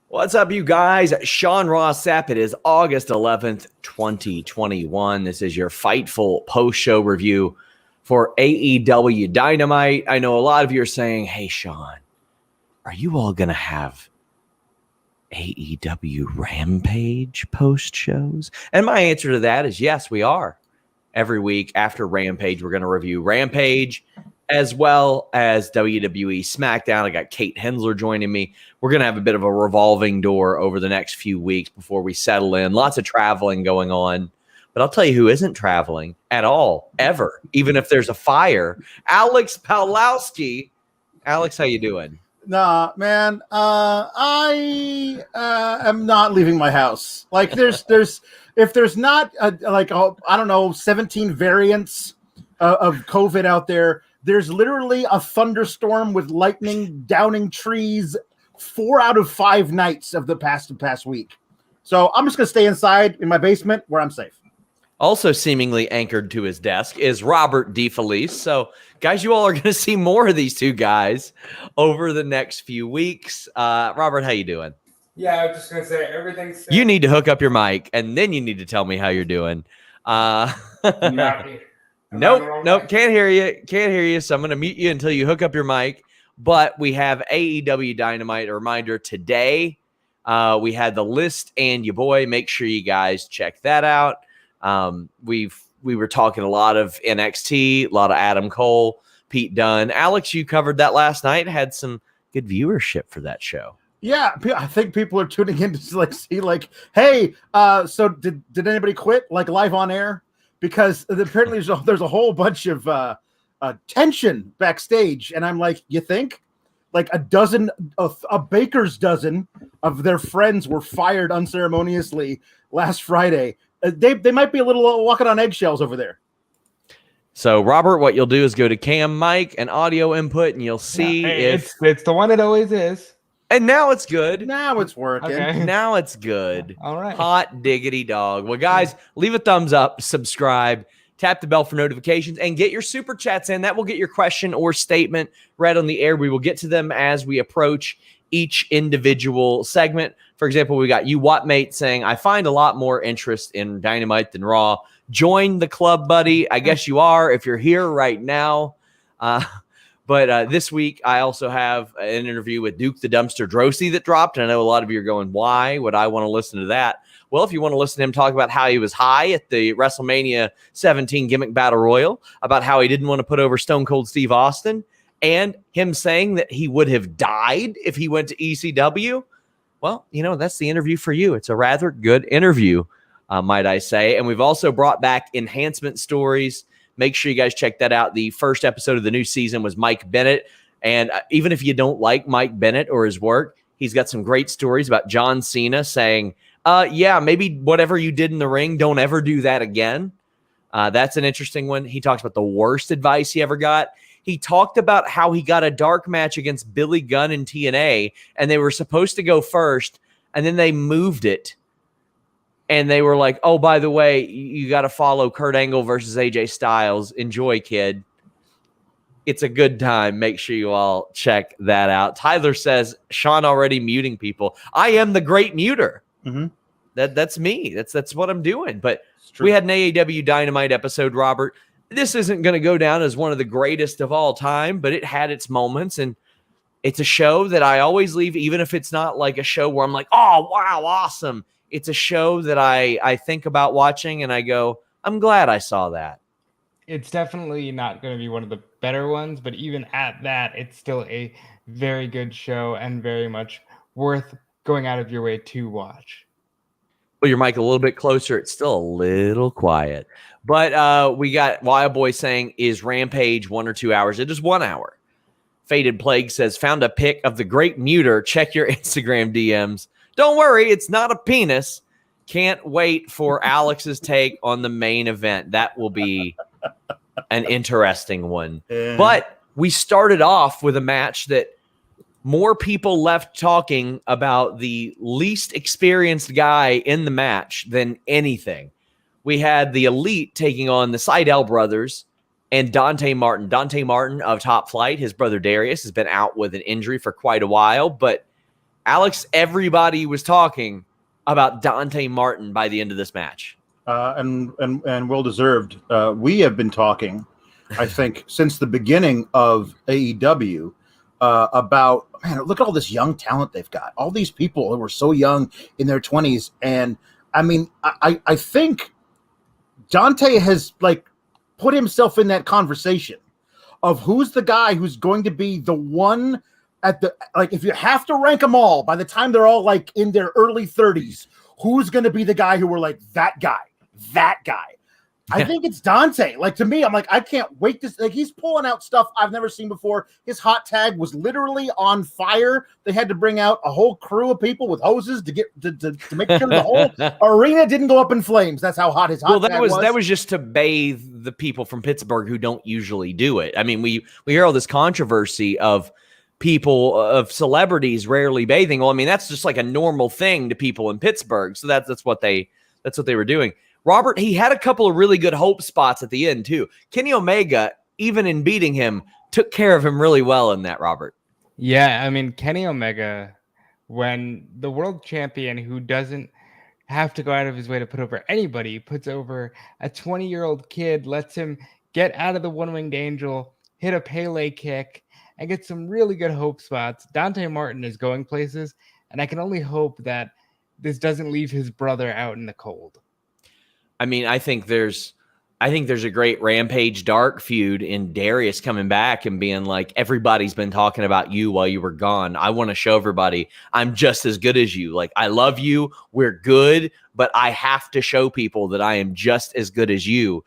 What's up, you guys? Sean Ross Sapp. It is August 11th, 2021. This is your Fightful post-show review for AEW Dynamite. I know a lot of you are saying, hey, Sean, are you all going to have AEW Rampage post-shows? And my answer to that is yes, we are. Every week after Rampage, we're going to review Rampage as well as WWE SmackDown. I got Kate Hensler joining me. We're going to have a bit of a revolving door over the next few weeks before we settle in. Lots of traveling going on. But I'll tell you who isn't traveling at all, ever, even if there's a fire. Alex Pawlowski. Alex, how you doing? Nah, man. I am not leaving my house. Like, if there's not I don't know, 17 variants of COVID out there. There's literally a thunderstorm with lightning downing trees 4 out of 5 nights of the past week. So I'm just gonna stay inside in my basement where I'm safe. Also seemingly anchored to his desk is Robert DeFelice. So, guys, you all are going to see more of these two guys over the next few weeks. Robert, how you doing? Yeah, I was just going to say everything's... You need to hook up your mic, and then you need to tell me how you're doing. Not here. Nope, can't hear you. So I'm going to mute you until you hook up your mic. But we have AEW Dynamite. A reminder today, we had the list and your boy. Make sure you guys check that out. We were talking a lot of NXT, a lot of Adam Cole, Pete Dunne. Alex, you covered that last night. Had some good viewership for that show. Yeah, I think people are tuning in to see hey, so did anybody quit live on air? Because apparently there's a whole bunch of tension backstage, and I'm like, you think? Like a baker's dozen of their friends were fired unceremoniously last Friday. They might be a little walking on eggshells over there. So, Robert, what you'll do is go to Cam, Mike, and audio input, and you'll see it's the one it always is. And now it's good. Now it's working. Okay. Now it's good. All right. Hot diggity dog. Well, guys, leave a thumbs up, subscribe, tap the bell for notifications, and get your super chats in. That will get your question or statement read on the air. We will get to them as we approach each individual segment. For example, we got you Wattmate saying, I find a lot more interest in Dynamite than Raw. Join the club, buddy. I guess you are if you're here right now. But this week, I also have an interview with Duke the Dumpster Droese that dropped. And I know a lot of you are going, why would I want to listen to that? Well, if you want to listen to him talk about how he was high at the WrestleMania 17 Gimmick Battle Royal, about how he didn't want to put over Stone Cold Steve Austin, and him saying that he would have died if he went to ECW, well, that's the interview for you. It's a rather good interview, might I say. And we've also brought back enhancement stories. Make sure you guys check that out. The first episode of the new season was Mike Bennett. And even if you don't like Mike Bennett or his work, he's got some great stories about John Cena saying, yeah, maybe whatever you did in the ring, don't ever do that again. That's an interesting one. He talks about the worst advice he ever got. He talked about how he got a dark match against Billy Gunn in TNA, and they were supposed to go first, and then they moved it. And they were like, oh, by the way, you got to follow Kurt Angle versus AJ Styles. Enjoy, kid. It's a good time. Make sure you all check that out. Tyler says, Sean already muting people. I am the great muter. Mm-hmm. That's me. That's what I'm doing. But we had an AEW Dynamite episode, Robert. This isn't going to go down as one of the greatest of all time, but it had its moments. And it's a show that I always leave, even if it's not like a show where I'm like, oh, wow, awesome. It's a show that I think about watching and I go, I'm glad I saw that. It's definitely not going to be one of the better ones, but even at that, it's still a very good show and very much worth going out of your way to watch. Put your mic a little bit closer. It's still a little quiet. But we got Wild Boy saying, is Rampage 1 or 2 hours? It is 1 hour. Faded Plague says, found a pic of the great muter. Check your Instagram DMs. Don't worry, it's not a penis. Can't wait for Alex's take on the main event. That will be an interesting one. Yeah. But we started off with a match that more people left talking about the least experienced guy in the match than anything. We had the Elite taking on the Seidel brothers and Dante Martin. Dante Martin of Top Flight, his brother Darius, has been out with an injury for quite a while, but Alex, everybody was talking about Dante Martin by the end of this match. And well deserved. We have been talking, I think, since the beginning of AEW about, man, look at all this young talent they've got. All these people who were so young in their 20s. And I mean, I think Dante has like put himself in that conversation of who's the guy who's going to be the one at the, like, if you have to rank them all by the time they're all like in their early 30s, who's going to be the guy who we're like, that guy. I think it's Dante. Like, to me, I'm like, I can't wait to, like, he's pulling out stuff I've never seen before. His hot tag was literally on fire. They had to bring out a whole crew of people with hoses to get to make sure the whole arena didn't go up in flames. That's how hot his hot tag was. That was just to bathe the people from Pittsburgh who don't usually do it. I mean, we hear all this controversy of people, of celebrities rarely bathing. Well, I mean, that's just like a normal thing to people in Pittsburgh. So that's what they were doing. Robert, he had a couple of really good hope spots at the end, too. Kenny Omega, even in beating him, took care of him really well in that, Robert. Yeah, I mean, Kenny Omega, when the world champion who doesn't have to go out of his way to put over anybody, puts over a 20-year-old kid, lets him get out of the one-winged angel, hit a Pele kick, and get some really good hope spots. Dante Martin is going places, and I can only hope that this doesn't leave his brother out in the cold. I mean, I think there's a great Rampage Dark feud in Darius coming back and being like, everybody's been talking about you while you were gone. I want to show everybody I'm just as good as you. Like, I love you. We're good, but I have to show people that I am just as good as you.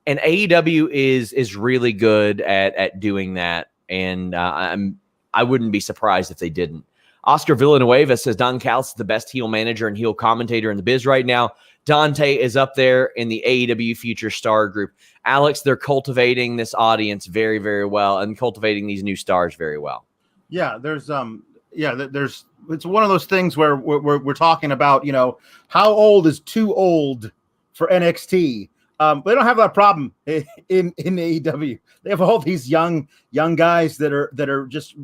And AEW is really good at doing that. And I wouldn't be surprised if they didn't. Oscar Villanueva says Don Callis is the best heel manager and heel commentator in the biz right now. Dante is up there in the AEW Future Star group. Alex, they're cultivating this audience very, very well and cultivating these new stars very well. Yeah, there's it's one of those things where we're talking about, you know, how old is too old for NXT. They don't have that problem in AEW. They have all these young guys that are just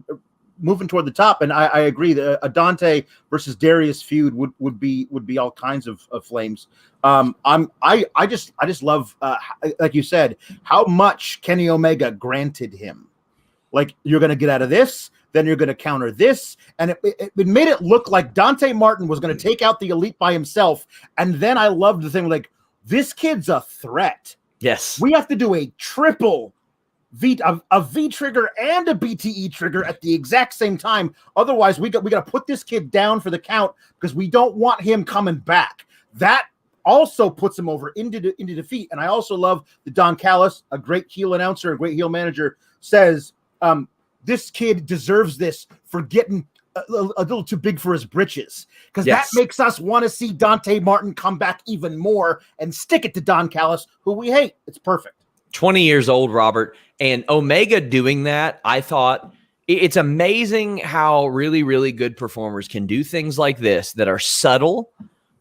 moving toward the top, and I agree that a Dante versus Darius feud would be all kinds of flames. I just love, like you said, how much Kenny Omega granted him. Like, you're going to get out of this, then you're going to counter this, and it made it look like Dante Martin was going to take out the Elite by himself. And then I loved the thing, like, this kid's a threat. Yes, we have to do a triple a V trigger and a BTE trigger at the exact same time. Otherwise, we got to put this kid down for the count because we don't want him coming back. That also puts him over into defeat. And I also love that Don Callis, a great heel announcer, a great heel manager, says this kid deserves this for getting a little too big for his britches, because that makes us want to see Dante Martin come back even more and stick it to Don Callis, who we hate. It's perfect. 20 years old, Robert, and Omega doing that. I thought it's amazing how really, really good performers can do things like this that are subtle,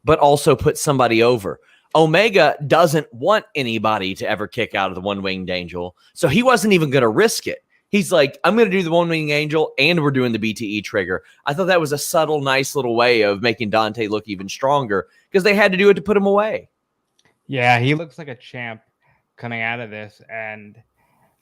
but also put somebody over. Omega doesn't want anybody to ever kick out of the one-winged angel, so he wasn't even going to risk it. He's like, I'm going to do the one-winged angel, and we're doing the BTE trigger. I thought that was a subtle, nice little way of making Dante look even stronger, because they had to do it to put him away. Yeah, he looks like a champ coming out of this, and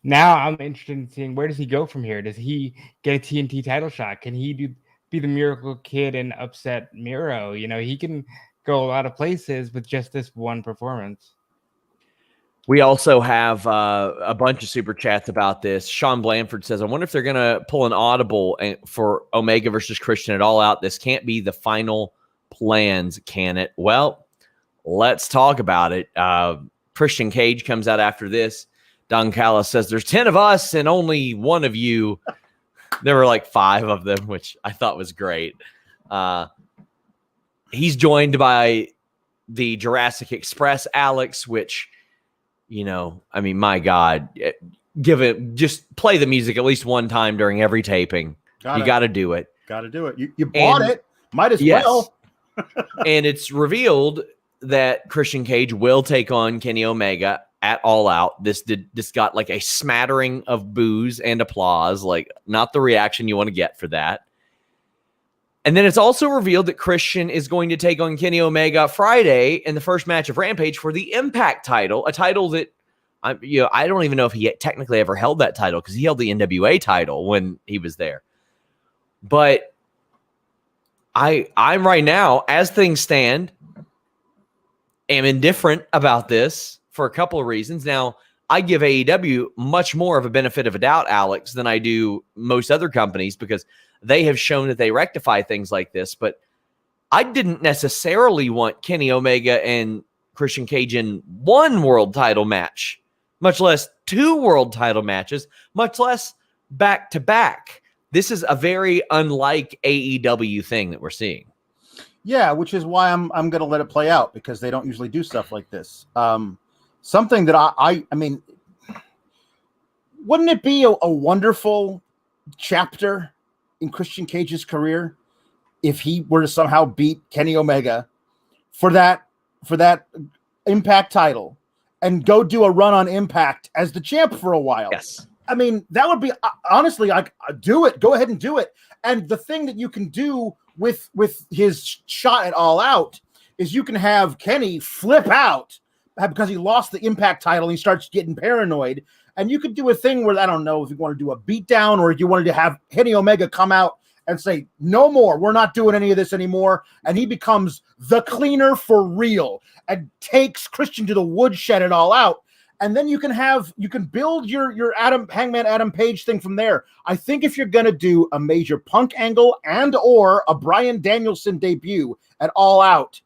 now I'm interested in seeing, where does he go from here? Does he get a TNT title shot? Can he be the Miracle Kid and upset Miro? You know, he can go a lot of places with just this one performance. We also have a bunch of super chats about this. Sean Blanford says, I wonder if they're going to pull an audible for Omega versus Christian at All Out. This can't be the final plans, can it? Well, let's talk about it. Christian Cage comes out after this. Don Callis says, there's 10 of us and only one of you. There were like 5 of them, which I thought was great. He's joined by the Jurassic Express, Alex, which, you know, I mean, my God, just play the music at least one time during every taping. You got to do it. Got to do it. You bought it. Might as well. And it's revealed that Christian Cage will take on Kenny Omega at All Out. This got like a smattering of boos and applause, like not the reaction you want to get for that. And then it's also revealed that Christian is going to take on Kenny Omega Friday in the first match of Rampage for the Impact title, a title that I don't even know if he technically ever held that title because he held the NWA title when he was there. But I'm right now, as things stand, am indifferent about this for a couple of reasons. Now, I give AEW much more of a benefit of a doubt, Alex, than I do most other companies because they have shown that they rectify things like this. But I didn't necessarily want Kenny Omega and Christian Cage in one world title match, much less 2 world title matches, much less back-to-back. This is a very unlike AEW thing that we're seeing. Yeah, which is why I'm going to let it play out because they don't usually do stuff like this. Something that I mean, wouldn't it be a wonderful chapter in Christian Cage's career if he were to somehow beat Kenny Omega for that Impact title and go do a run on Impact as the champ for a while? Yes. I mean, that would be honestly, like, do it. Go ahead and do it. And the thing that you can do with his shot at All Out is you can have Kenny flip out because he lost the Impact title and he starts getting paranoid. And you could do a thing where, I don't know if you want to do a beatdown or if you wanted to have Kenny Omega come out and say, no more, we're not doing any of this anymore. And he becomes the cleaner for real and takes Christian to the woodshed at All Out. And then you can build your Hangman Adam Page thing from there. I think if you're going to do a major Punk angle and or a Bryan Danielson debut at All Out,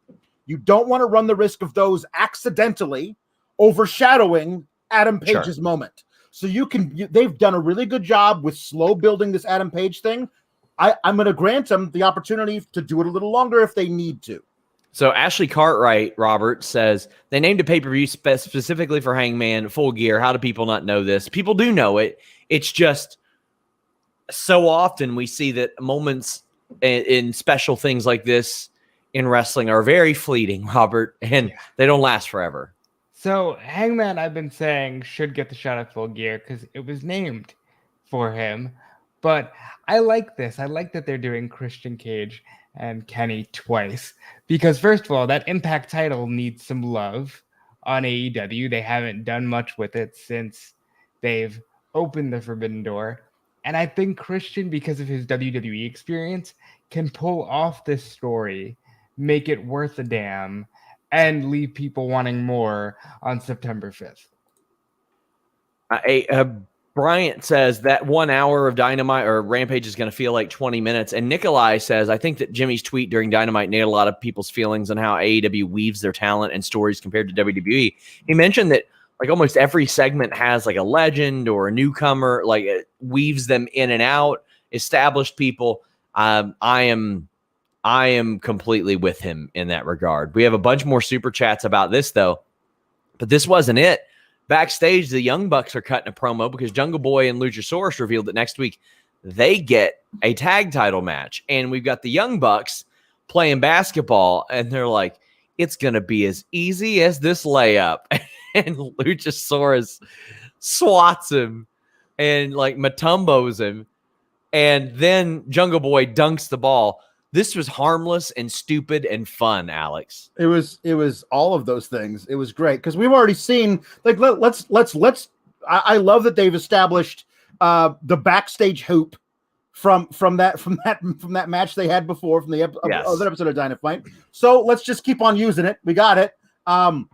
you don't want to run the risk of those accidentally overshadowing Adam Page's moment. So they've done a really good job with slow building this Adam Page thing. I'm going to grant them the opportunity to do it a little longer if they need to. So Ashley Cartwright, Robert, says they named a pay-per-view specifically for Hangman, Full Gear. How do people not know this? People do know it. It's just so often we see that moments in special things like this in wrestling are very fleeting, Robert, and they don't last forever. So Hangman, I've been saying, should get the shot at Full Gear because it was named for him. But I like this. I like that they're doing Christian Cage and Kenny twice because, first of all, that Impact title needs some love on AEW. They haven't done much with it since they've opened the Forbidden Door. And I think Christian, because of his WWE experience, can pull off this story, make it worth a damn, and leave people wanting more on September 5th. Bryant says that 1 hour of Dynamite or Rampage is going to feel like 20 minutes. And Nikolai says, I think that Jimmy's tweet during Dynamite nailed a lot of people's feelings on how AEW weaves their talent and stories compared to WWE. He mentioned that like almost every segment has like a legend or a newcomer, like it weaves them in and out, established people. I am completely with him in that regard. We have a bunch more super chats about this though, but this wasn't it. Backstage, the Young Bucks are cutting a promo because Jungle Boy and Luchasaurus revealed that next week they get a tag title match. And we've got the Young Bucks playing basketball, and they're like, it's going to be as easy as this layup. And Luchasaurus swats him and like Matumbos him. And then Jungle Boy dunks the ball. This was harmless and stupid and fun, Alex. It was all of those things. It was great because we've already seen like let's. I love that they've established the backstage hoop from that match they had before from the other episode of Dynamite. So let's just keep on using it. We got it. And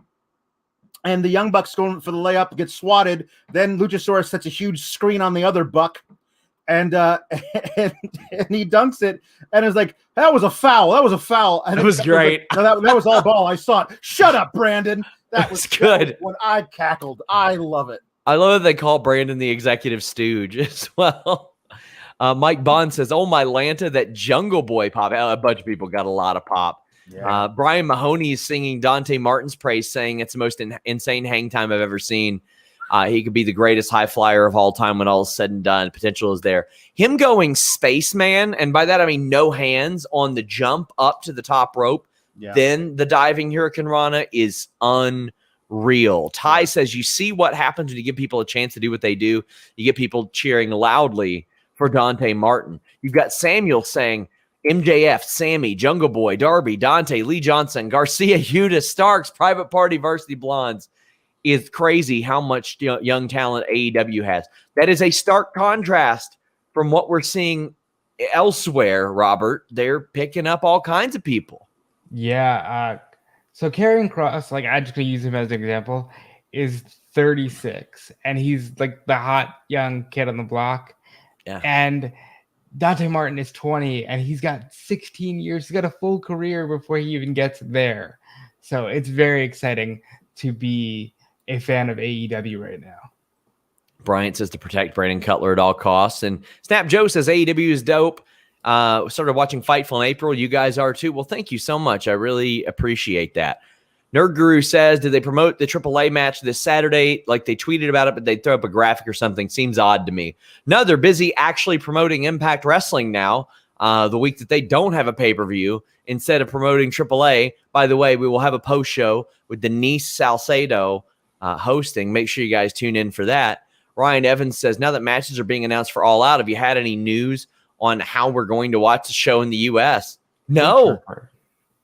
the Young Bucks going for the layup, gets swatted. Then Luchasaurus sets a huge screen on the other Buck. And he dunks it, and it's like, that was a foul. That was a foul. And it was great. That was all ball. I saw it. Shut up, Brandon. That was good. When I cackled, I love it. I love that they call Brandon the executive stooge as well. Mike Bond says, "Oh my Lanta, that Jungle Boy pop." A bunch of people got a lot of pop. Yeah. Brian Mahoney is singing Dante Martin's praise, saying it's the most insane hang time I've ever seen. He could be the greatest high flyer of all time when all is said and done. Potential is there. Him going spaceman, and by that I mean no hands on the jump up to the top rope, then the diving Hurricane Rana is unreal. Ty says, you see what happens when you give people a chance to do what they do. You get people cheering loudly for Dante Martin. You've got Samuel saying, MJF, Sammy, Jungle Boy, Darby, Dante, Lee Johnson, Garcia, Yuta, Starks, Private Party, Varsity Blondes. Is crazy how much young talent AEW has. That is a stark contrast from what we're seeing elsewhere, Robert. They're picking up all kinds of people. Yeah. So Karrion Kross, like I just gonna use him as an example, is 36, and he's like the hot young kid on the block. Yeah. And Dante Martin is 20, and he's got 16 years. He's got a full career before he even gets there. So it's very exciting to be a fan of AEW right now. Bryant says to protect Brandon Cutler at all costs. And Snap Joe says AEW is dope. Started watching Fightful in April. You guys are too. Well, thank you so much. I really appreciate that. Nerd Guru says, did they promote the AAA match this Saturday? Like they tweeted about it, but they throw up a graphic or something. Seems odd to me. No, they're busy actually promoting Impact Wrestling now. The week that they don't have a pay-per-view, instead of promoting AAA. By the way, we will have a post show with Denise Salcedo hosting. Make sure you guys tune in for that. Ryan Evans says, now that matches are being announced for All Out, have you had any news on how we're going to watch the show in the U.S.? No,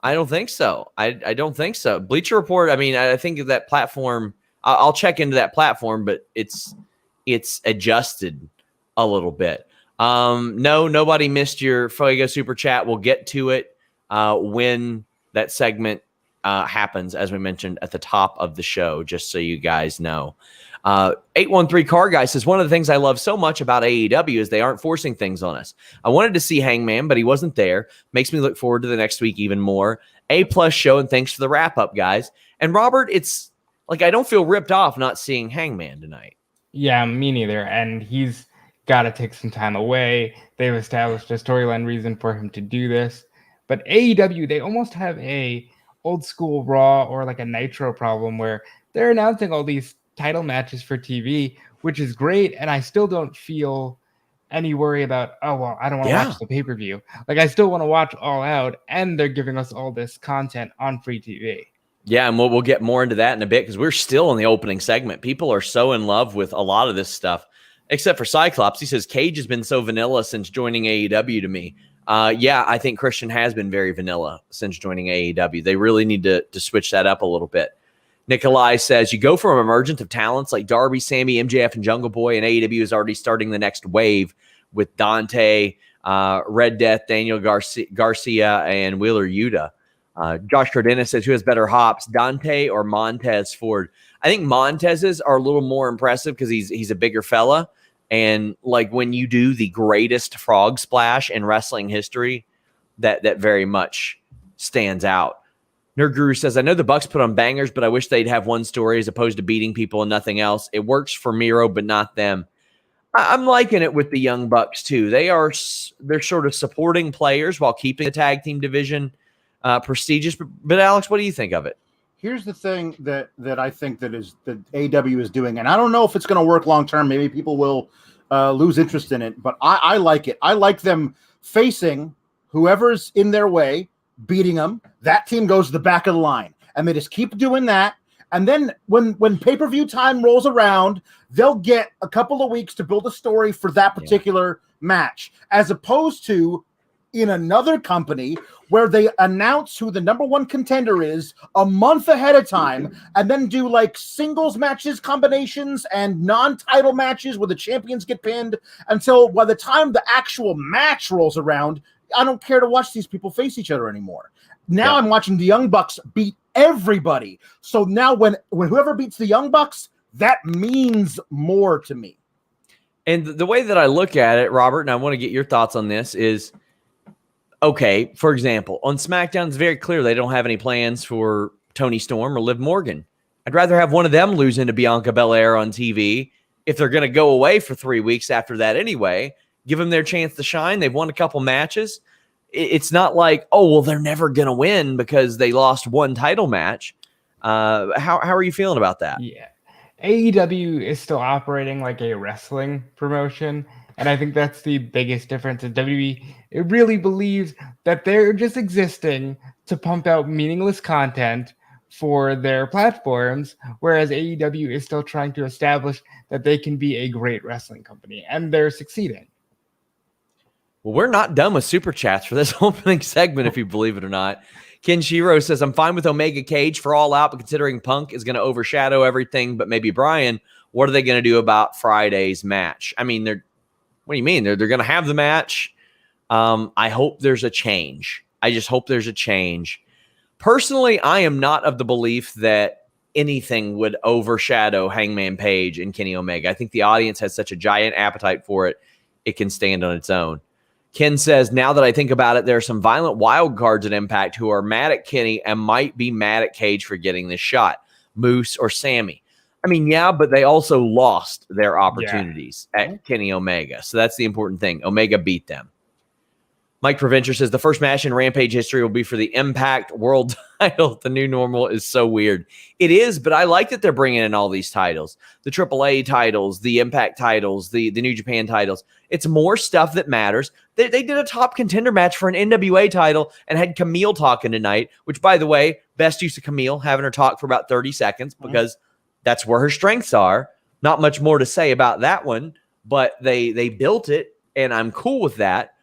I don't think so. I don't think so. Bleacher Report, I mean, I think that platform, I'll check into that platform, but it's adjusted a little bit. No, nobody missed your Fuego Super Chat. We'll get to it when that segment happens, as we mentioned at the top of the show, just so you guys know. 813 Car Guy says, one of the things I love so much about AEW is they aren't forcing things on us. I wanted to see Hangman, but he wasn't there. Makes me look forward to the next week even more. A+ show, and thanks for the wrap-up, guys. And Robert, it's like I don't feel ripped off not seeing Hangman tonight. Yeah, me neither. And he's got to take some time away. They've established a storyline reason for him to do this. But AEW, they almost have a old school Raw or like a Nitro problem where they're announcing all these title matches for TV, which is great. And I still don't feel any worry about, oh, well, I don't want to watch the pay-per-view. Like I still want to watch All Out, and they're giving us all this content on free TV. Yeah, and we'll get more into that in a bit because we're still in the opening segment. People are so in love with a lot of this stuff, except for Cyclops. He says, Cage has been so vanilla since joining AEW to me. Yeah, I think Christian has been very vanilla since joining AEW. They really need to switch that up a little bit. Nikolai says, you go from emergent of talents like Darby, Sammy, MJF, and Jungle Boy, and AEW is already starting the next wave with Dante, Red Death, Daniel Garcia, and Wheeler Yuta. Josh Cardenas says, who has better hops, Dante or Montez Ford? I think Montez's are a little more impressive because he's a bigger fella. And like when you do the greatest frog splash in wrestling history, that very much stands out. Nerd Guru says, I know the Bucks put on bangers, but I wish they'd have one story as opposed to beating people and nothing else. It works for Miro, but not them. I'm liking it with the Young Bucks too. They're sort of supporting players while keeping the tag team division prestigious. But Alex, what do you think of it? Here's the thing that I think that AEW is doing, and I don't know if it's going to work long term. Maybe people will lose interest in it, but I like it. I like them facing whoever's in their way, beating them. That team goes to the back of the line, and they just keep doing that. And then when pay-per-view time rolls around, they'll get a couple of weeks to build a story for that particular match, as opposed to in another company where they announce who the number one contender is a month ahead of time and then do like singles matches, combinations, and non-title matches where the champions get pinned until by the time the actual match rolls around, I don't care to watch these people face each other anymore. Now I'm watching the Young Bucks beat everybody. So now when whoever beats the Young Bucks, that means more to me. And the way that I look at it, Robert, and I want to get your thoughts on this is, okay, for example, on SmackDown, it's very clear they don't have any plans for Toni Storm or Liv Morgan. I'd rather have one of them lose into Bianca Belair on TV if they're going to go away for 3 weeks after that anyway. Give them their chance to shine. They've won a couple matches. It's not like, oh, well, they're never going to win because they lost one title match. How are you feeling about that? Yeah. AEW is still operating like a wrestling promotion. And I think that's the biggest difference. Is WWE, it really believes that they're just existing to pump out meaningless content for their platforms, whereas AEW is still trying to establish that they can be a great wrestling company, and they're succeeding. Well, we're not done with super chats for this opening segment, if you believe it or not. Ken Shiro says, I'm fine with Omega Cage for All Out, but considering Punk is going to overshadow everything, but maybe Bryan, what are they going to do about Friday's match? I mean, what do you mean? They're going to have the match. I hope there's a change. I just hope there's a change. Personally, I am not of the belief that anything would overshadow Hangman Page and Kenny Omega. I think the audience has such a giant appetite for it, it can stand on its own. Ken says, now that I think about it, there are some violent wild cards at Impact who are mad at Kenny and might be mad at Cage for getting this shot. Moose or Sammy. I mean, yeah, but they also lost their opportunities at Kenny Omega. So that's the important thing. Omega beat them. Mike Preventure says the first match in Rampage history will be for the Impact World title. The new normal is so weird. It is, but I like that they're bringing in all these titles. The AAA titles, the Impact titles, the New Japan titles. It's more stuff that matters. They did a top contender match for an NWA title and had Camille talking tonight, which, by the way, best use of Camille, having her talk for about 30 seconds because that's where her strengths are. Not much more to say about that one, but they built it, and I'm cool with that.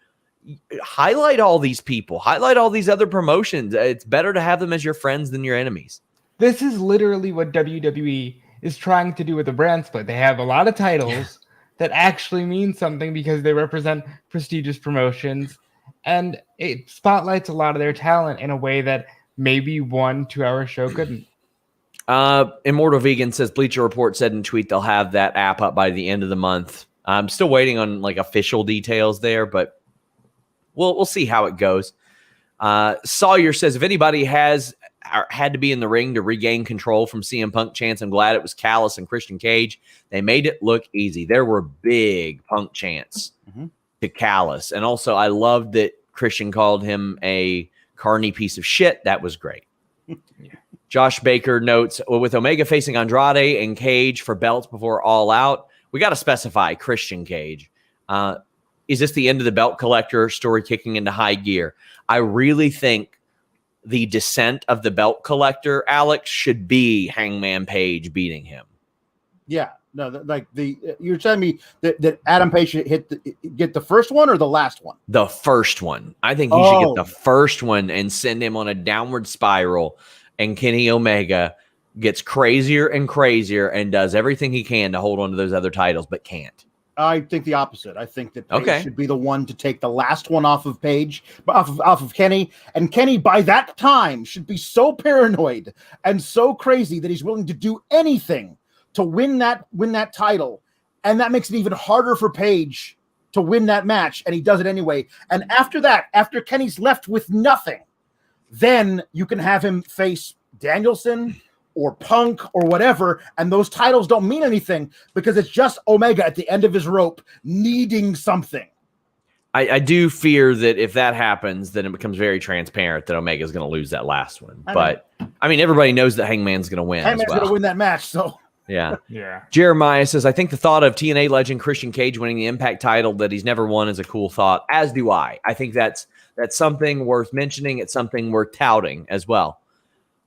Highlight all these people. Highlight all these other promotions. It's better to have them as your friends than your enemies. This is literally what WWE is trying to do with the brand split. They have a lot of titles that actually mean something because they represent prestigious promotions, and it spotlights a lot of their talent in a way that maybe 1 2-hour show couldn't. Immortal Vegan says Bleacher Report said in tweet they'll have that app up by the end of the month. I'm still waiting on like official details there, but we'll see how it goes. Sawyer says if anybody had to be in the ring to regain control from CM Punk chants, I'm glad it was Callis and Christian Cage. They made it look easy. There were big Punk chants to Callis. And also I loved that Christian called him a carny piece of shit. That was great. Josh Baker notes, with Omega facing Andrade and Cage for belts before All Out, we got to specify Christian Cage. Is this the end of the belt collector story kicking into high gear? I really think the descent of the belt collector, Alex, should be Hangman Page beating him. Yeah. No, you're telling me that Adam Page should get the first one or the last one? The first one. I think he should get the first one and send him on a downward spiral, and Kenny Omega gets crazier and crazier and does everything he can to hold on to those other titles, but can't. I think the opposite. I think that Page should be the one to take the last one off of Page, off of Kenny. And Kenny, by that time, should be so paranoid and so crazy that he's willing to do anything to win that title. And that makes it even harder for Page to win that match. And he does it anyway. And after that, after Kenny's left with nothing, then you can have him face Danielson or Punk or whatever, and those titles don't mean anything because it's just Omega at the end of his rope needing something. I do fear that if that happens, then it becomes very transparent that Omega is going to lose that last one. I mean, everybody knows that Hangman's going to win. Hangman's going to win that match, so... Yeah. Jeremiah says, I think the thought of TNA legend Christian Cage winning the Impact title that he's never won is a cool thought, as do I. I think that's something worth mentioning. It's something worth touting as well.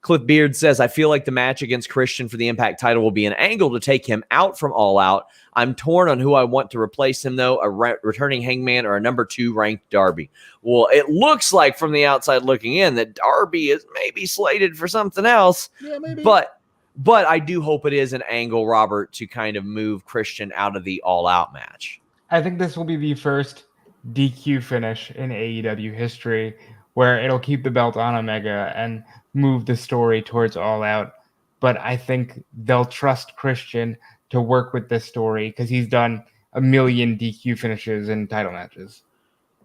Cliff Beard says, I feel like the match against Christian for the Impact title will be an angle to take him out from All Out. I'm torn on who I want to replace him, though, a returning Hangman or a number 2 ranked Darby. Well, it looks like from the outside looking in that Darby is maybe slated for something else. Yeah, maybe. But I do hope it is an angle, Robert, to kind of move Christian out of the All Out match. I think this will be the first DQ finish in AEW history where it'll keep the belt on Omega and move the story towards All Out. But I think they'll trust Christian to work with this story because he's done a million DQ finishes in title matches.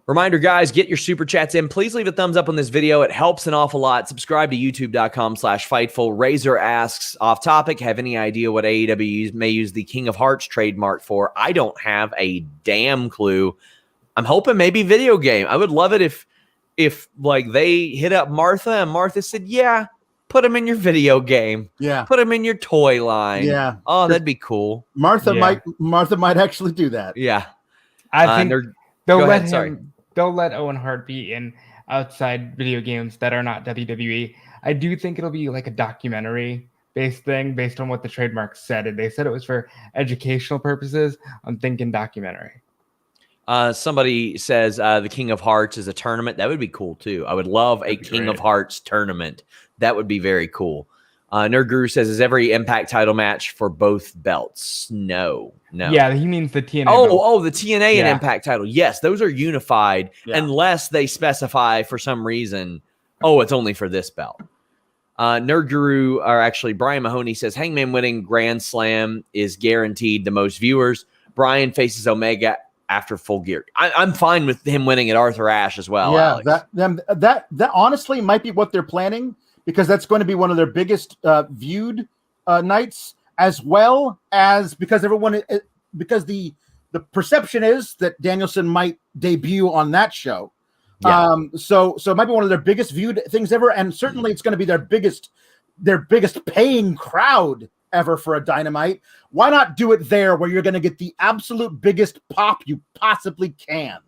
Reminder, guys, get your super chats in. Please leave a thumbs up on this video. It helps an awful lot. Subscribe to youtube.com/Fightful. Razor asks, off topic, have any idea what AEW may use the King of Hearts trademark for? I don't have a damn clue. I'm hoping maybe video game. I would love it if like they hit up Martha and Martha said, yeah, put him in your video game. Yeah. Put him in your toy line. Yeah. Oh, that'd be cool. Martha might actually do that. Yeah. I think they'll let Owen Hart be in outside video games that are not WWE. I do think it'll be like a documentary based thing based on what the trademark said. They said it was for educational purposes. I'm thinking documentary. Somebody says the King of Hearts is a tournament. That would be cool too. I would love a King of Hearts tournament. That would be very cool. Nerd Guru says, is every Impact title match for both belts? No. Yeah, he means the TNA. The TNA and Impact title. Yes, those are unified unless they specify for some reason, it's only for this belt. Nerd Guru, or actually Brian Mahoney says, Hangman winning Grand Slam is guaranteed the most viewers. Brian faces Omega after Full Gear. I'm fine with him winning at Arthur Ashe as well. Yeah, Alex. that honestly might be what they're planning, because that's going to be one of their biggest viewed nights, as well as because the perception is that Danielson might debut on that show. Yeah. So it might be one of their biggest viewed things ever, and certainly it's going to be their biggest paying crowd ever for a Dynamite. Why not do it there where you're going to get the absolute biggest pop you possibly can?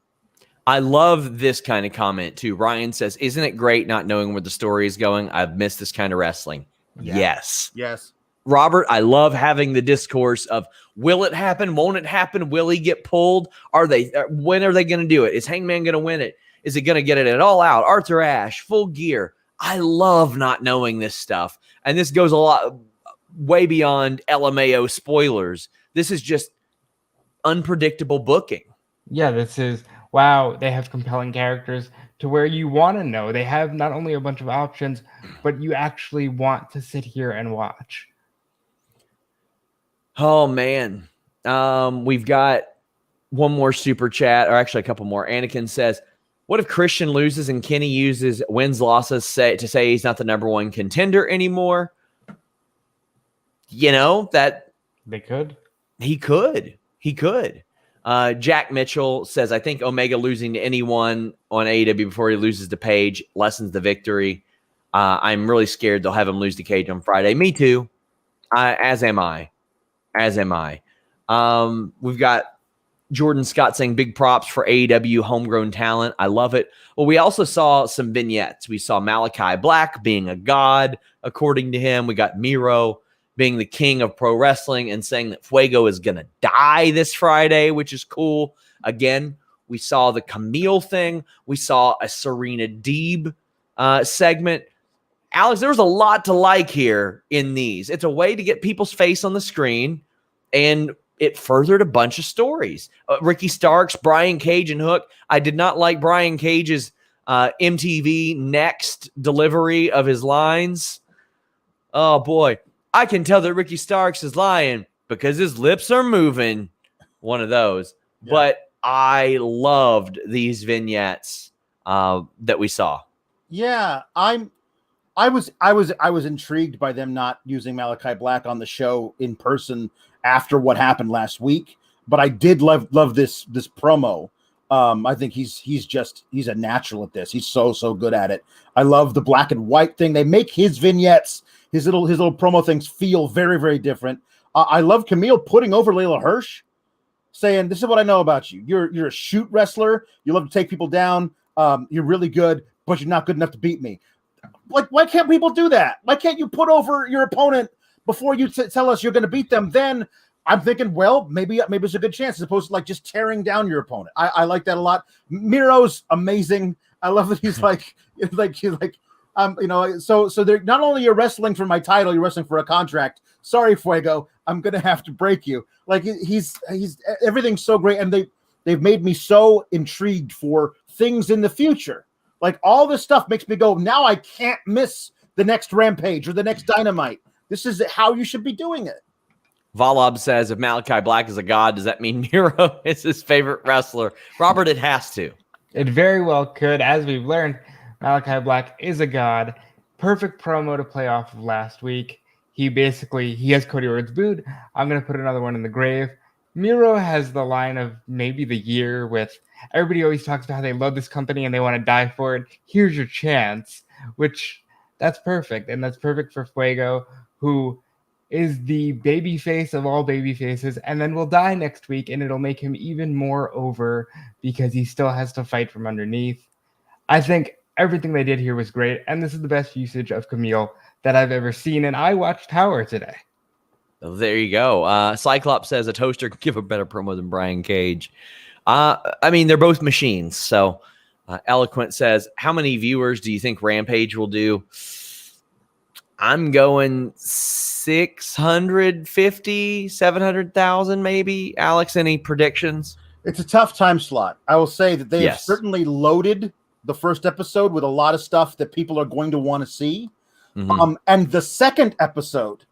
I love this kind of comment too. Ryan says, isn't it great not knowing where the story is going? I've missed this kind of wrestling. Yeah. Yes. Robert, I love having the discourse of, will it happen? Won't it happen? Will he get pulled? When are they going to do it? Is Hangman going to win it? Is he going to get it all out? Arthur Ashe, Full Gear. I love not knowing this stuff. And this goes a lot way beyond LMAO spoilers. This is just unpredictable booking. Yeah, this is, wow, they have compelling characters to where you want to know. They have not only a bunch of options, but you actually want to sit here and watch. Oh, man. We've got one more super chat, or actually a couple more. Anakin says, what if Christian loses and Kenny uses wins, losses to say he's not the number one contender anymore? You know, that they could. He could. Jack Mitchell says, I think Omega losing to anyone on AEW before he loses to Page lessens the victory. I'm really scared they'll have him lose to Cage on Friday. Me too. As am I. We've got Jordan Scott saying big props for AEW homegrown talent. I love it. Well, we also saw some vignettes. We saw Malachi Black being a god, according to him. We got Miro being the king of pro wrestling and saying that Fuego is going to die this Friday, which is cool. Again, we saw the Camille thing. We saw a Serena Deeb segment. Alex, there was a lot to like here in these. It's a way to get people's face on the screen, and it furthered a bunch of stories. Ricky Starks, Brian Cage, and Hook. I did not like Brian Cage's MTV Next delivery of his lines. Oh, boy. I can tell that Ricky Starks is lying because his lips are moving. One of those. Yeah. But I loved these vignettes that we saw. Yeah, I was intrigued by them not using Malachi Black on the show in person after what happened last week. But I did love this promo. I think he's a natural at this. He's so good at it. I love the black and white thing. They make his vignettes, his little promo things feel very, very different. I love Camille putting over Layla Hirsch, saying, this is what I know about you. You're a shoot wrestler. You love to take people down. You're really good, but you're not good enough to beat me. Like, why can't people do that? Why can't you put over your opponent before you tell us you're going to beat them? Then I'm thinking, well, maybe it's a good chance, as opposed to like just tearing down your opponent. I like that a lot. Miro's amazing. I love that he's so they're not only you're wrestling for my title, you're wrestling for a contract. Sorry, Fuego, I'm gonna have to break you. Like he's everything's so great, and they've made me so intrigued for things in the future. Like all this stuff makes me go, now I can't miss the next Rampage or the next Dynamite. This is how you should be doing it. Valob says, if Malachi Black is a god, does that mean Miro is his favorite wrestler? Robert, it has to. It very well could. As we've learned, Malachi Black is a god. Perfect promo to play off of last week. He has Cody Rhodes booed. I'm going to put another one in the grave. Miro has the line of maybe the year with everybody always talks about how they love this company and they want to die for it. Here's your chance, which that's perfect. And that's perfect for Fuego, who is the baby face of all baby faces, and then will die next week, and it'll make him even more over because he still has to fight from underneath. I think everything they did here was great, and this is the best usage of Camille that I've ever seen, and I watched Tower today. There you go. Cyclops says a toaster can give a better promo than Brian Cage. I mean, they're both machines. So Eloquent says, how many viewers do you think Rampage will do? I'm going 650, 700,000 maybe. Alex, any predictions? It's a tough time slot. I will say that they have Yes. certainly loaded the first episode with a lot of stuff that people are going to want to see. And the second episode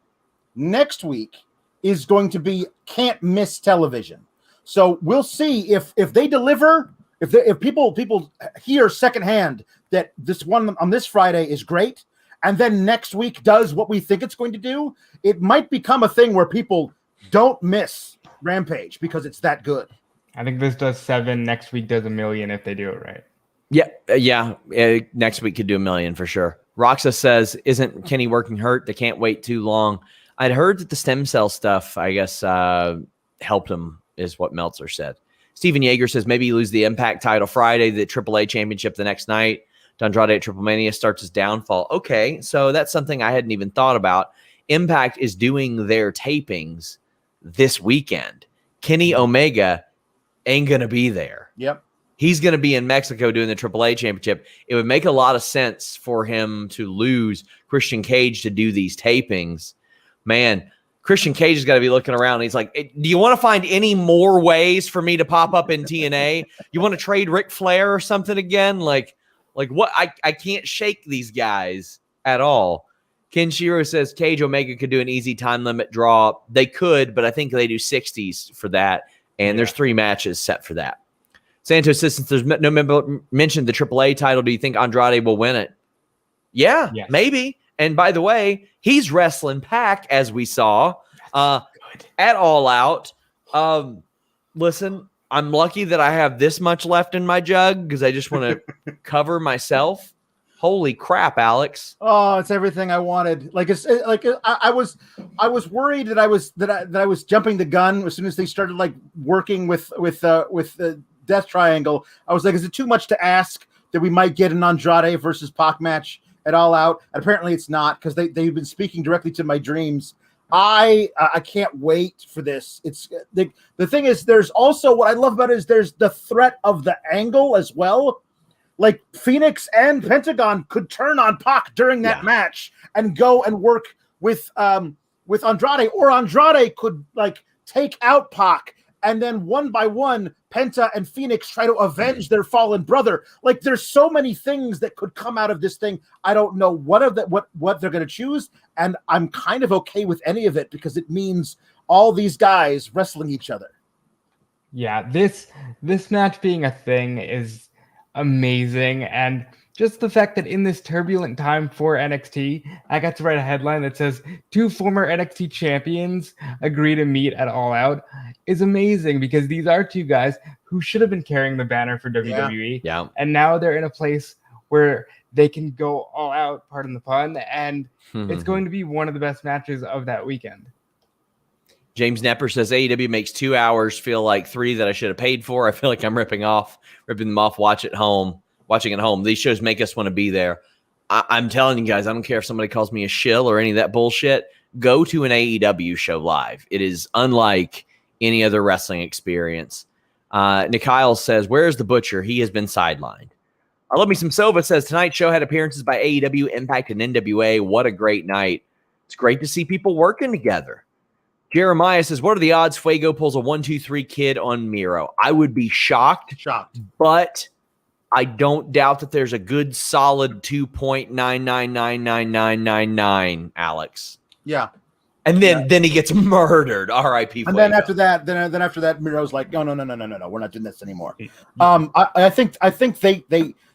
next week is going to be can't miss television. So we'll see if they deliver, if people hear secondhand that this one on this Friday is great, and then next week does what we think it's going to do, it might become a thing where people don't miss Rampage because it's that good. I think this does 7. Next week does 1 million if they do it right. Yeah. Next week could do 1 million for sure. Roxa says, isn't Kenny working hurt? They can't wait too long. I'd heard that the stem cell stuff, I guess, helped him, is what Meltzer said. Steven Yeager says, maybe you lose the Impact title Friday, the AAA championship the next night. Andrade at Triple Mania starts his downfall. Okay, so that's something I hadn't even thought about. Impact is doing their tapings this weekend. Kenny Omega ain't going to be there. Yep. He's going to be in Mexico doing the AAA championship. It would make a lot of sense for him to lose Christian Cage to do these tapings. Man, Christian Cage has got to be looking around. And he's like, do you want to find any more ways for me to pop up in TNA? You want to trade Ric Flair or something again? Like what? I can't shake these guys at all. Ken Shiro says Cage Omega could do an easy time limit draw. They could, but I think they do 60s for that. And there's 3 matches set for that. Santos says, since there's no member mentioned the AAA title, do you think Andrade will win it? Yeah, Yes. maybe. And by the way, he's wrestling Pac, as we saw, at All Out. Listen, I'm lucky that I have this much left in my jug because I just want to cover myself. Holy crap, Alex! Oh, it's everything I wanted. I was worried that I was jumping the gun as soon as they started working with the Death Triangle. I was like, is it too much to ask that we might get an Andrade versus Pac match at All Out? And apparently it's not, because they've been speaking directly to my dreams. I can't wait for this. It's the thing is, there's also what I love about it is there's the threat of the angle as well. Like Phoenix and Pentagon could turn on Pac during that match and go and work with Andrade, or Andrade could take out Pac, and then one by one, Penta and Phoenix try to avenge their fallen brother. Like, there's so many things that could come out of this thing. I don't know what they're going to choose, and I'm kind of okay with any of it because it means all these guys wrestling each other. Yeah, this match being a thing is amazing, and just the fact that in this turbulent time for NXT, I got to write a headline that says 2 former NXT champions agree to meet at All Out is amazing, because these are 2 guys who should have been carrying the banner for WWE. Yeah. And now they're in a place where they can go all out, pardon the pun, and it's going to be one of the best matches of that weekend. James Nepper says AEW makes 2 hours feel like 3 that I should have paid for. I feel like I'm ripping them off. Watching at home. These shows make us want to be there. I'm telling you guys, I don't care if somebody calls me a shill or any of that bullshit. Go to an AEW show live. It is unlike any other wrestling experience. Nikyle says, where's the Butcher? He has been sidelined. I love me some Silva says, tonight's show had appearances by AEW, Impact, and NWA. What a great night. It's great to see people working together. Jeremiah says, what are the odds Fuego pulls a 1-2-3 kid on Miro? I would be shocked, but I don't doubt that there's a good solid 2.9999999, Alex. Yeah. And then he gets murdered. R.I.P. And then after that, Miro's like, no, we're not doing this anymore. I think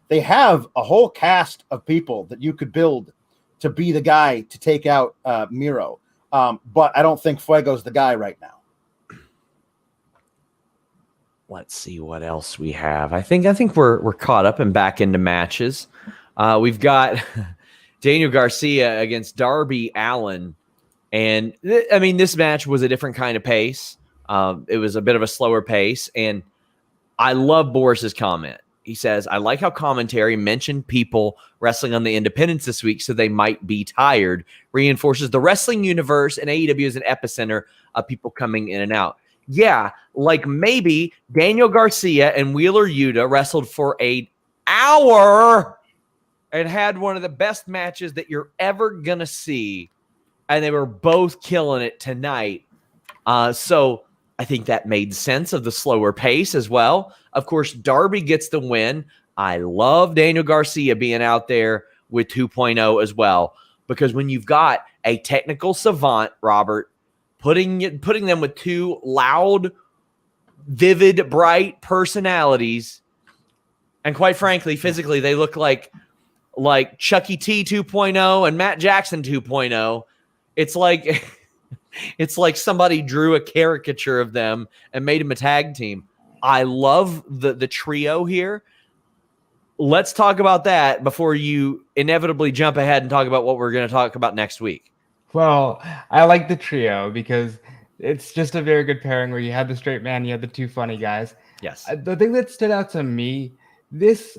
they have a whole cast of people that you could build to be the guy to take out Miro. But I don't think Fuego's the guy right now. Let's see what else we have. I think we're caught up and back into matches. We've got Daniel Garcia against Darby Allin. And this match was a different kind of pace. It was a bit of a slower pace. And I love Boris's comment. He says, I like how commentary mentioned people wrestling on the independents this week so they might be tired. Reinforces the wrestling universe, and AEW is an epicenter of people coming in and out. Yeah, like maybe Daniel Garcia and Wheeler Yuta wrestled for an hour and had one of the best matches that you're ever going to see. And they were both killing it tonight. So I think that made sense of the slower pace as well. Of course, Darby gets the win. I love Daniel Garcia being out there with 2.0 as well. Because when you've got a technical savant, Robert, putting them with two loud, vivid, bright personalities, and quite frankly, physically, they look like Chucky T 2.0 and Matt Jackson 2.0. It's like somebody drew a caricature of them and made them a tag team. I love the trio here. Let's talk about that before you inevitably jump ahead and talk about what we're going to talk about next week. Well, I like the trio because it's just a very good pairing where you had the straight man, you had the two funny guys. Yes. The thing that stood out to me, this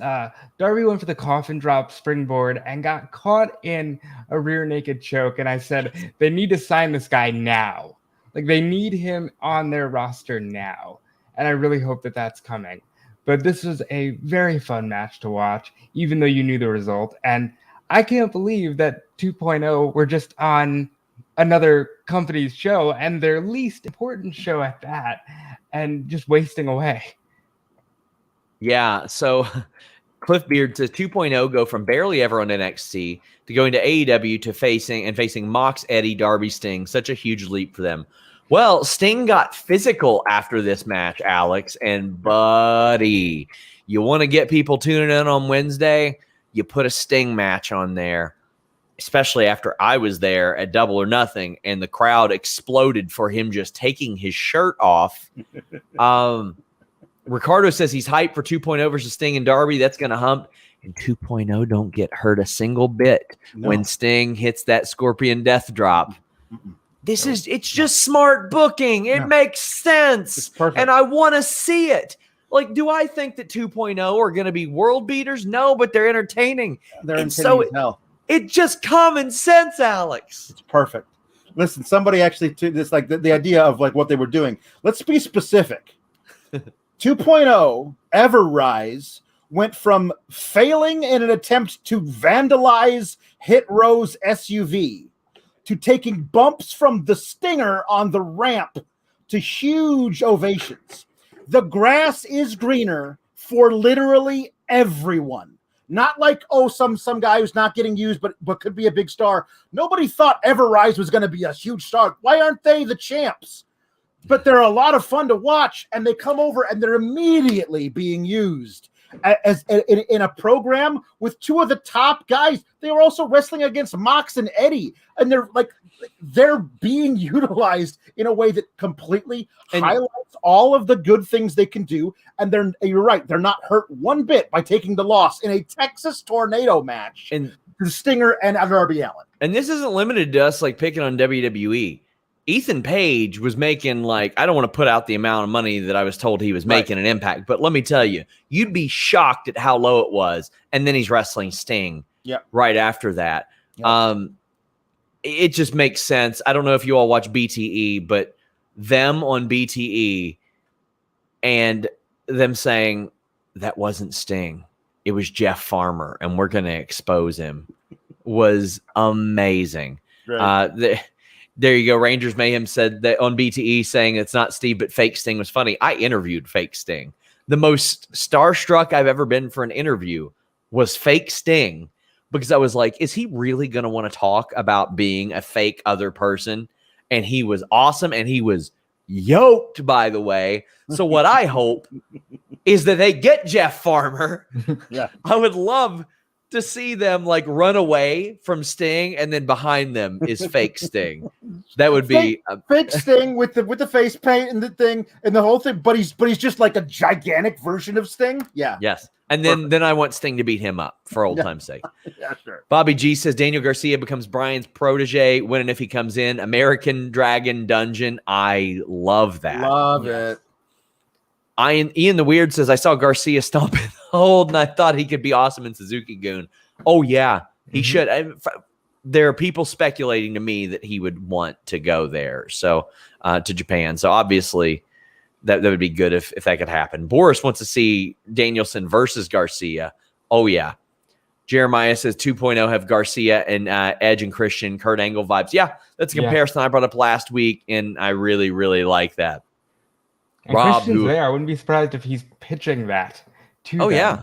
Darby went for the coffin drop springboard and got caught in a rear naked choke. And I said, they need to sign this guy now. Like, they need him on their roster now. And I really hope that that's coming. But this was a very fun match to watch, even though you knew the result. And I can't believe that 2.0 were just on another company's show and their least important show at that and just wasting away. Yeah, so Cliff Beard says 2.0 go from barely ever on NXT to going to AEW to facing Mox, Eddie, Darby, Sting. Such a huge leap for them. Well, Sting got physical after this match, Alex, and buddy, you want to get people tuning in on Wednesday? You put a Sting match on there, especially after I was there at Double or Nothing, and the crowd exploded for him just taking his shirt off. Ricardo says he's hyped for 2.0 versus Sting and Darby. That's going to hump. And 2.0 don't get hurt a single bit when Sting hits that Scorpion Death Drop. It's just smart booking. It makes sense. It's perfect. And I want to see it. Like, do I think that 2.0 are going to be world beaters? No, but they're entertaining. They're and entertaining as hell. It's just common sense, Alex. It's perfect. Listen, somebody actually to this, like the idea of like what they were doing. Let's be specific. 2.0 Ever-Rise went from failing in an attempt to vandalize Hit Row's SUV to taking bumps from the Stinger on the ramp to huge ovations. The grass is greener for literally everyone. Not like, some guy who's not getting used, but could be a big star. Nobody thought Ever-Rise was going to be a huge star. Why aren't they the champs? But they're a lot of fun to watch, and they come over and they're immediately being used as in a program with two of the top guys. They were also wrestling against Mox and Eddie, and they're being utilized in a way that completely highlights all of the good things they can do. And you're right, they're not hurt one bit by taking the loss in a Texas Tornado match and to Stinger and Darby Allin. And this isn't limited to us like picking on WWE. Ethan Page was making I don't want to put out the amount of money that I was told he was making an Impact, but let me tell you, you'd be shocked at how low it was. And then he's wrestling Sting right after that. Yep. It just makes sense. I don't know if you all watch BTE, but them on BTE and them saying that wasn't Sting, it was Jeff Farmer, and we're going to expose him was amazing. Right. There you go. Rangers Mayhem said that on BTE, saying it's not Steve, but fake Sting was funny. I interviewed fake Sting. The most starstruck I've ever been for an interview was fake Sting, because I was like, is he really going to want to talk about being a fake other person? And he was awesome. And he was yoked, by the way. So what I hope is that they get Jeff Farmer. Yeah. I would love to see them run away from Sting, and then behind them is fake Sting. That would be fake Sting with the face paint and the thing and the whole thing. But he's just like a gigantic version of Sting. Yeah. Yes. And then I want Sting to beat him up for old time's sake. Yeah, sure. Bobby G says Daniel Garcia becomes Bryan's protege when and if he comes in. American Dragon Dungeon. I love that. Love it. Ian the Weird says, I saw Garcia stomp in the hold, and I thought he could be awesome in Suzuki-gun. Oh, yeah, he should. There are people speculating to me that he would want to go there, to Japan. So, obviously, That would be good if that could happen. Boris wants to see Danielson versus Garcia. Oh, yeah. Jeremiah says 2.0 have Garcia and Edge and Christian, Kurt Angle vibes. Yeah, that's a comparison I brought up last week, and I really, really like that. And Rob, Christian's there. I wouldn't be surprised if he's pitching that to them. Yeah.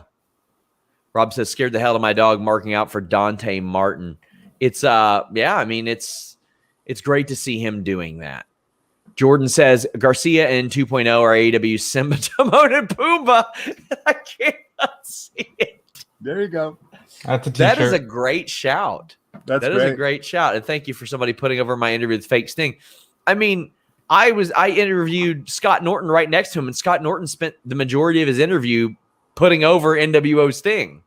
Rob says, scared the hell of my dog, marking out for Dante Martin. It's, it's great to see him doing that. Jordan says, Garcia and 2.0 are AEW Simba, Timon, and Pumbaa. I cannot see it. There you go. That's a t-shirt. That is a great shout. That is a great shout. And thank you for somebody putting over my interview with Fake Sting. I mean, I interviewed Scott Norton right next to him, and Scott Norton spent the majority of his interview putting over NWO Sting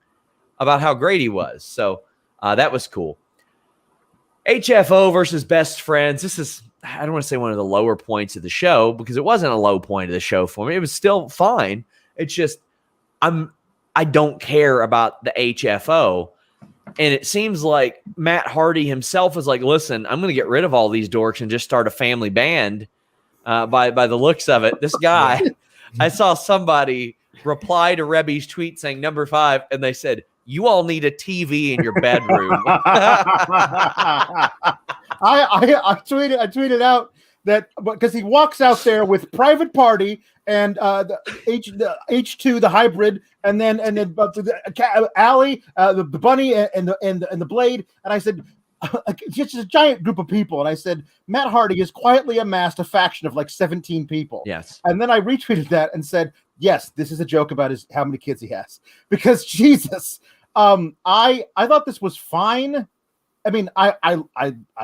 about how great he was. So that was cool. HFO versus Best Friends. This is, I don't want to say one of the lower points of the show, because it wasn't a low point of the show for me. It was still fine. It's just, I don't care about the HFO. And it seems like Matt Hardy himself is like, listen, I'm going to get rid of all these dorks and just start a family band by the looks of it. This guy, I saw somebody reply to Rebby's tweet saying number 5, and they said, you all need a TV in your bedroom. I tweeted out that because he walks out there with Private Party and the H2, the hybrid, and then Allie, the bunny, and the Blade, and I said, it's just a giant group of people, and I said, Matt Hardy has quietly amassed a faction of like 17 people. Yes, and then I retweeted that and said, yes, this is a joke about how many kids he has, because Jesus, I thought this was fine. I mean, I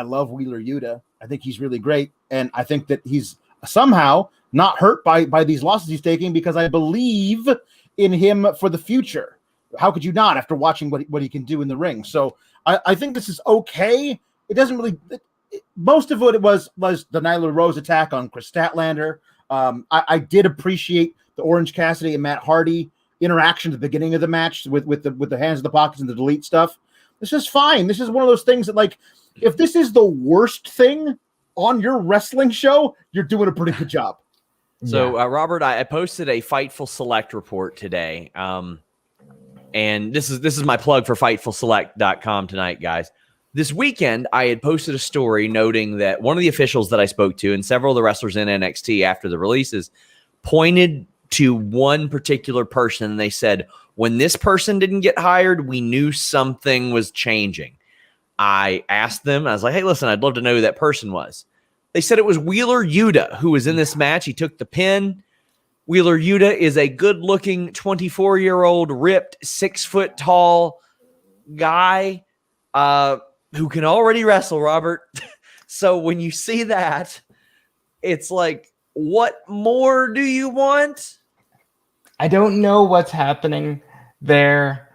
love Wheeler Yuta. I think he's really great, and I think that he's somehow not hurt by these losses he's taking, because I believe in him for the future. How could you not, after watching what he can do in the ring? So I think this is okay. It doesn't really. Most of what it was the Nyla Rose attack on Chris Statlander. I did appreciate the Orange Cassidy and Matt Hardy interaction at the beginning of the match with the hands in the pockets and the delete stuff. This is fine. This is one of those things that, like, if this is the worst thing on your wrestling show, you're doing a pretty good job. So, Robert, I posted a Fightful Select report today. And this is my plug for FightfulSelect.com tonight, guys. This weekend, I had posted a story noting that one of the officials that I spoke to and several of the wrestlers in NXT after the releases pointed to one particular person, and they said, when this person didn't get hired, we knew something was changing. I asked them, I was like, hey, listen, I'd love to know who that person was. They said it was Wheeler Yuta who was in this match. He took the pin. Wheeler Yuta is a good-looking 24-year-old, ripped, 6-foot-tall guy who can already wrestle, Robert. So when you see that, it's like, what more do you want? I don't know what's happening there,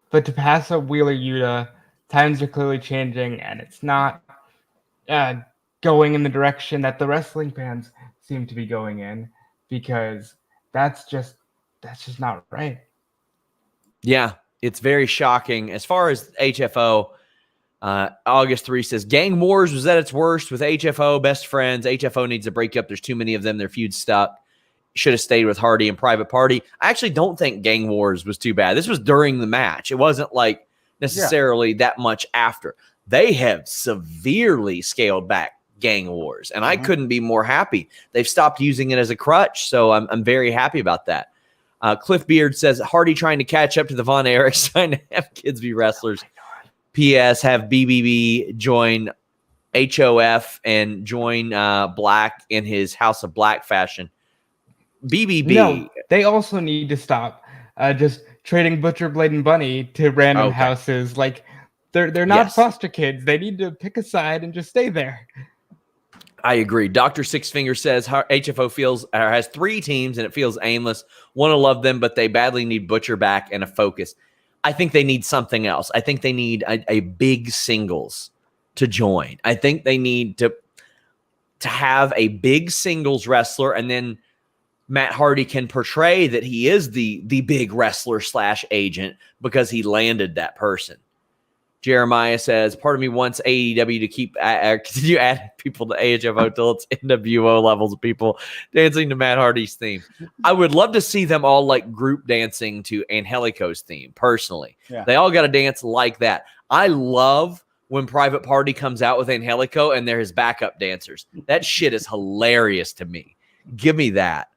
but to pass up Wheeler Yuta, times are clearly changing, and it's not going in the direction that the wrestling fans seem to be going in, because that's just not right. Yeah, it's very shocking. As far as HFO, August 3 says, Gang Wars was at its worst with HFO, best friends. HFO needs to break up. There's too many of them. Their feud's stuck. Should have stayed with Hardy and Private Party. I actually don't think Gang Wars was too bad. This was during the match. It wasn't like necessarily that much after. They have severely scaled back Gang Wars, and I couldn't be more happy. They've stopped using it as a crutch, so I'm very happy about that. Cliff Beard says, Hardy trying to catch up to the Von Erichs, trying to have kids be wrestlers. P.S. Have BBB join HOF and join Black in his House of Black fashion. BBB. No, they also need to stop just trading Butcher, Blade, and Bunny to random houses. Like, they're not foster kids. They need to pick a side and just stay there. I agree. Dr. Sixfinger says HFO has 3 teams and it feels aimless. Want to love them, but they badly need Butcher back and a focus. I think they need something else. I think they need a big singles to join. I think they need to have a big singles wrestler, and then Matt Hardy can portray that he is the big wrestler / agent because he landed that person. Jeremiah says, part of me wants AEW to keep continue adding people to AHFO until it's NWO levels of people dancing to Matt Hardy's theme. I would love to see them all like group dancing to Angelico's theme, personally. Yeah. They all got to dance like that. I love when Private Party comes out with Angelico and they're his backup dancers. That shit is hilarious to me. Give me that.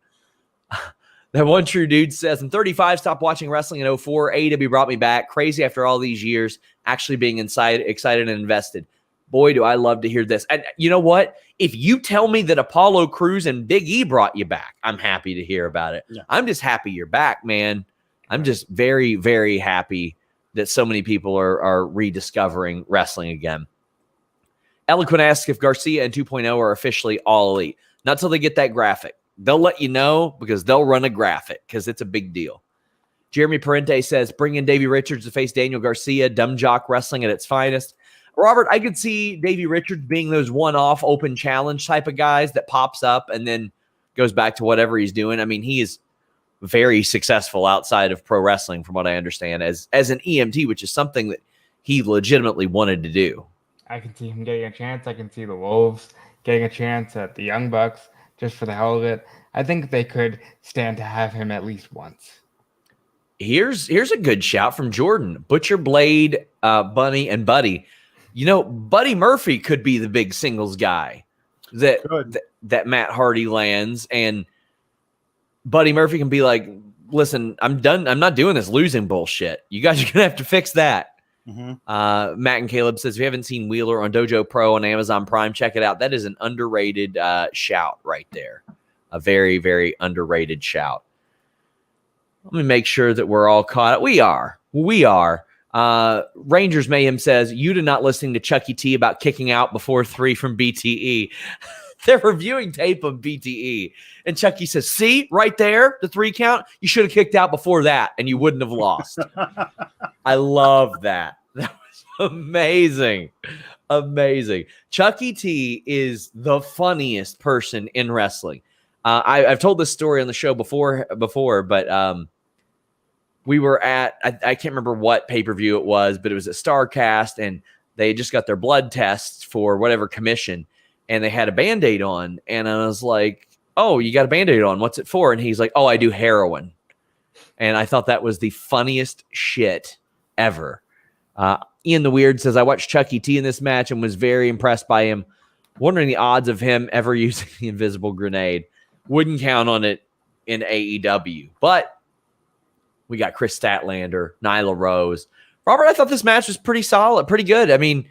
That one true dude says, I'm 35, stopped watching wrestling in 04. AEW brought me back. Crazy after all these years, actually being excited and invested. Boy, do I love to hear this. And you know what? If you tell me that Apollo Crews and Big E brought you back, I'm happy to hear about it. Yeah. I'm just happy you're back, man. I'm just very, very happy that so many people are rediscovering wrestling again. Eloquent asks if Garcia and 2.0 are officially all elite. Not till they get that graphic. They'll let you know because they'll run a graphic because it's a big deal. Jeremy Parente says, bring in Davey Richards to face Daniel Garcia, dumb jock wrestling at its finest. Robert, I could see Davey Richards being those one-off open challenge type of guys that pops up and then goes back to whatever he's doing. I mean, he is very successful outside of pro wrestling, from what I understand, as an EMT, which is something that he legitimately wanted to do. I can see him getting a chance. I can see the Wolves getting a chance at the Young Bucks just for the hell of it. I think they could stand to have him at least once. Here's a good shout from Jordan. Butcher, Blade, Bunny, and Buddy. You know, Buddy Murphy could be the big singles guy that Matt Hardy lands, and Buddy Murphy can be like, listen, I'm done. I'm not doing this losing bullshit. You guys are going to have to fix that. Mm-hmm. Matt and Caleb says, if you haven't seen Wheeler on Dojo Pro on Amazon Prime, check it out. That is an underrated shout right there. A very, very underrated shout. Let me make sure that we're all caught up. We are. Rangers Mayhem says, you did not listening to Chucky T about kicking out before 3 from BTE. They're reviewing tape of BTE. And Chucky says, see, right there, the 3 count, you should have kicked out before that, and you wouldn't have lost. I love that. That was amazing. Amazing. Chucky T is the funniest person in wrestling. I've told this story on the show before, but we were at, I can't remember what pay-per-view it was, but it was a StarCast, and they just got their blood tests for whatever commission, and they had a Band-Aid on, and I was like, oh, you got a Band-Aid on. What's it for? And he's like, oh, I do heroin. And I thought that was the funniest shit ever. Ian the Weird says, I watched Chucky T in this match and was very impressed by him. Wondering the odds of him ever using the invisible grenade. Wouldn't count on it in AEW. But we got Chris Statlander, Nyla Rose. Robert, I thought this match was pretty solid, pretty good. I mean,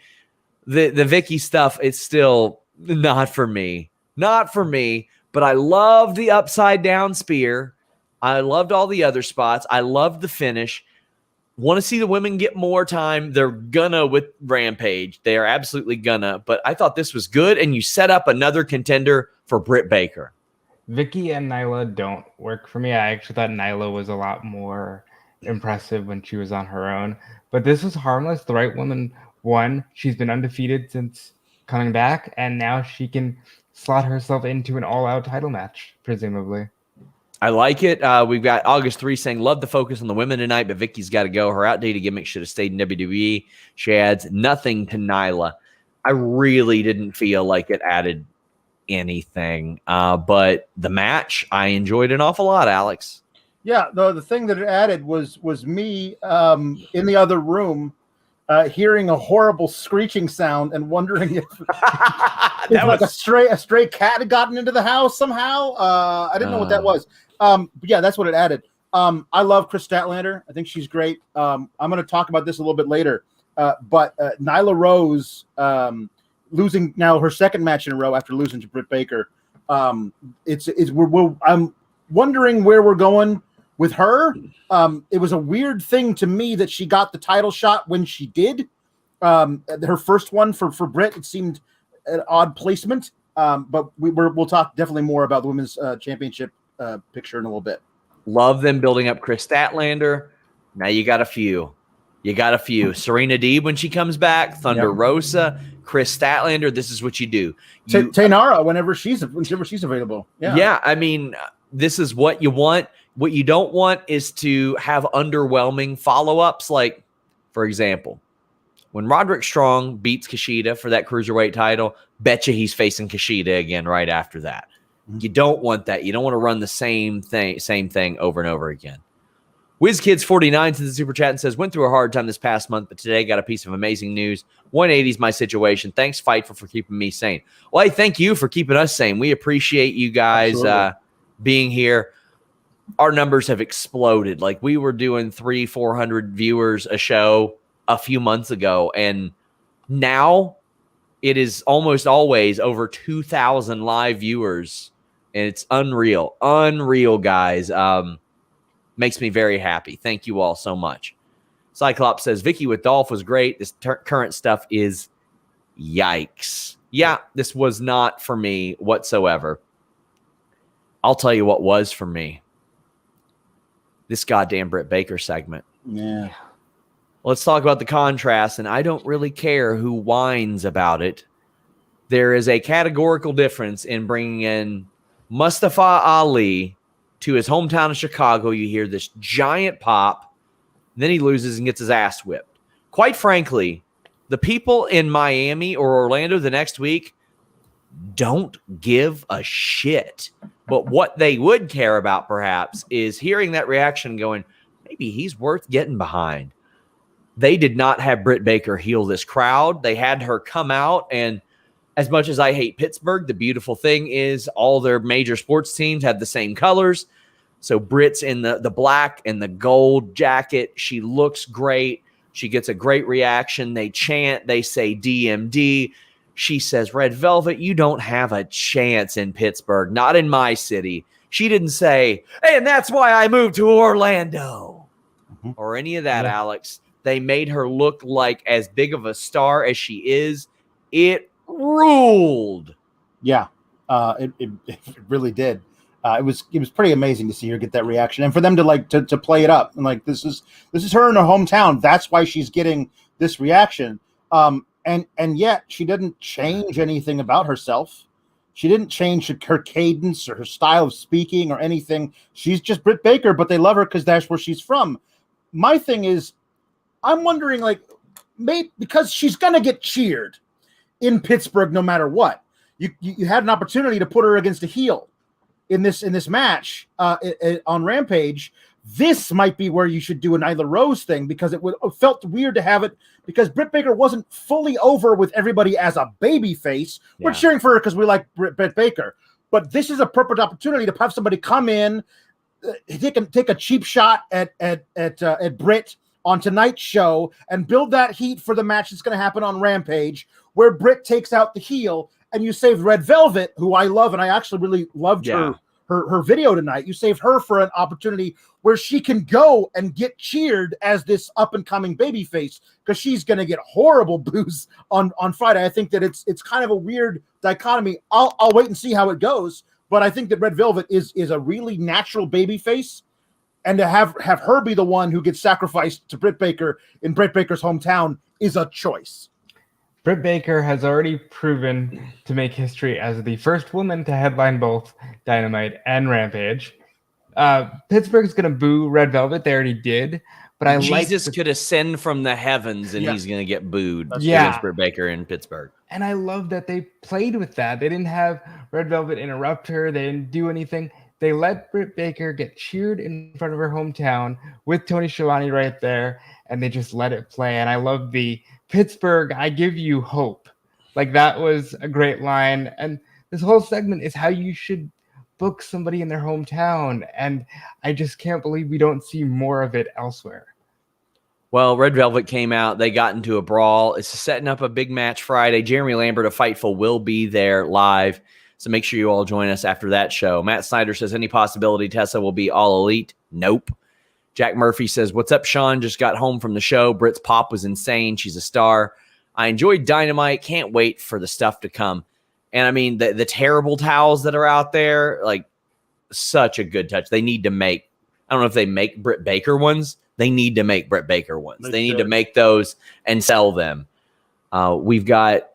the Vicky stuff, it's still not for me. Not for me. But I love the upside down spear. I loved all the other spots. I loved the finish. Want to see the women get more time. They're gonna with Rampage. They are absolutely gonna. But I thought this was good, and you set up another contender for Britt Baker. Vicky and Nyla don't work for me. I actually thought Nyla was a lot more impressive when she was on her own. But this was harmless. The right woman won. She's been undefeated since coming back, and now she can slot herself into an all-out title match, presumably. I like it. We've got August 3 saying, love the focus on the women tonight, but Vicky's got to go. Her outdated gimmick should have stayed in WWE. She adds nothing to Nyla. I really didn't feel like it added anything. But the match, I enjoyed an awful lot, Alex. Yeah, the thing that it added was me in the other room hearing a horrible screeching sound and wondering if like a stray cat had gotten into the house somehow. I didn't know what that was. But yeah, that's what it added. I love Chris Statlander. I think she's great. I'm going to talk about this a little bit later. But Nyla Rose losing now her second match in a row after losing to Britt Baker. I'm wondering where we're going with her. It was a weird thing to me that she got the title shot when she did. Her first one for Britt, it seemed an odd placement. But we'll talk definitely more about the women's championship picture in a little bit. Love them building up Chris Statlander. Now you got a few. Serena Deeb when she comes back, Thunder Rosa, Chris Statlander. This is what you do. Taynara whenever she's available. Yeah. I mean, this is what you want. What you don't want is to have underwhelming follow-ups. Like, for example, When Roderick Strong beats Kushida for that cruiserweight title, betcha he's facing Kushida again right after that. You don't want that. You don't want to run the same thing over and over again. WizKids49 to the super chat and says, went through a hard time this past month, but today got a piece of amazing news. 180 is my situation. Thanks, Fightful, for keeping me sane. Well, hey, thank you for keeping us sane. We appreciate you guys being here. Our numbers have exploded. Like, we were doing 300-400 viewers a show a few months ago, and now it is almost always over 2,000 live viewers, and it's unreal. Unreal, guys. Makes me very happy. Thank you all so much. Cyclops says, Vicky with Dolph was great. This current stuff is yikes. Yeah, this was not for me whatsoever. I'll tell you what was for me. This goddamn Britt Baker segment. Yeah. Let's talk about the contrast, and I don't really care who whines about it. There is a categorical difference in bringing in Mustafa Ali to his hometown of Chicago. You hear this giant pop, then he loses and gets his ass whipped. Quite frankly, the people in Miami or Orlando the next week don't give a shit. But what they would care about, perhaps, is hearing that reaction and going, maybe he's worth getting behind. They did not have Britt Baker heal this crowd. They had her come out, and as much as I hate Pittsburgh, the beautiful thing is all their major sports teams have the same colors. So Britt's in the black and the gold jacket. She looks great. She gets a great reaction. They chant. They say DMD. She says, Red Velvet, you don't have a chance in Pittsburgh. Not in my city. She didn't say, hey, and that's why I moved to Orlando. Or any of that, Alex. They made her look like as big of a star as she is. It ruled. Yeah, it really did. It was pretty amazing to see her get that reaction, and for them to play it up and like this is her in her hometown. That's why she's getting this reaction. And yet she didn't change anything about herself. She didn't change her cadence or her style of speaking or anything. She's just Britt Baker, but they love her because that's where she's from. My thing is, I'm wondering, like, maybe because she's gonna get cheered in Pittsburgh no matter what. You had an opportunity to put her against a heel in this match on Rampage. This might be where you should do a Nyla Rose thing, because it felt weird to have it, because Britt Baker wasn't fully over with everybody as a baby face. Yeah. We're cheering for her because we like Britt Baker, but this is a perfect opportunity to have somebody come in, take a cheap shot at Britt on tonight's show and build that heat for the match that's going to happen on Rampage, where Britt takes out the heel, and you save Red Velvet, who I love, and I actually really loved her video tonight. You saved her for an opportunity where she can go and get cheered as this up-and-coming babyface, because she's going to get horrible boos on Friday. I think that it's kind of a weird dichotomy. I'll wait and see how it goes, but I think that Red Velvet is a really natural babyface, and to have her be the one who gets sacrificed to Britt Baker in Britt Baker's hometown is a choice. Britt Baker has already proven to make history as the first woman to headline both Dynamite and Rampage. Pittsburgh's going to boo Red Velvet. They already did. But Jesus could ascend from the heavens and he's going to get booed. Yeah. Britt Baker in Pittsburgh. And I love that they played with that. They didn't have Red Velvet interrupt her. They didn't do anything. They let Britt Baker get cheered in front of her hometown with Tony Schiavone right there, and they just let it play. And I love the Pittsburgh, I give you hope. Like, that was a great line. And this whole segment is how you should book somebody in their hometown. And I just can't believe we don't see more of it elsewhere. Well, Red Velvet came out. They got into a brawl. It's setting up a big match Friday. Jeremy Lambert of Fightful will be there live. So make sure you all join us after that show. Matt Snyder says, any possibility Tessa will be all elite? Nope. Jack Murphy says, what's up, Sean? Just got home from the show. Britt's pop was insane. She's a star. I enjoyed Dynamite. Can't wait for the stuff to come. And I mean, the terrible towels that are out there, like, such a good touch. They need to make, I don't know if they make Britt Baker ones. They need to make Britt Baker ones. They need to make those and sell them. We've got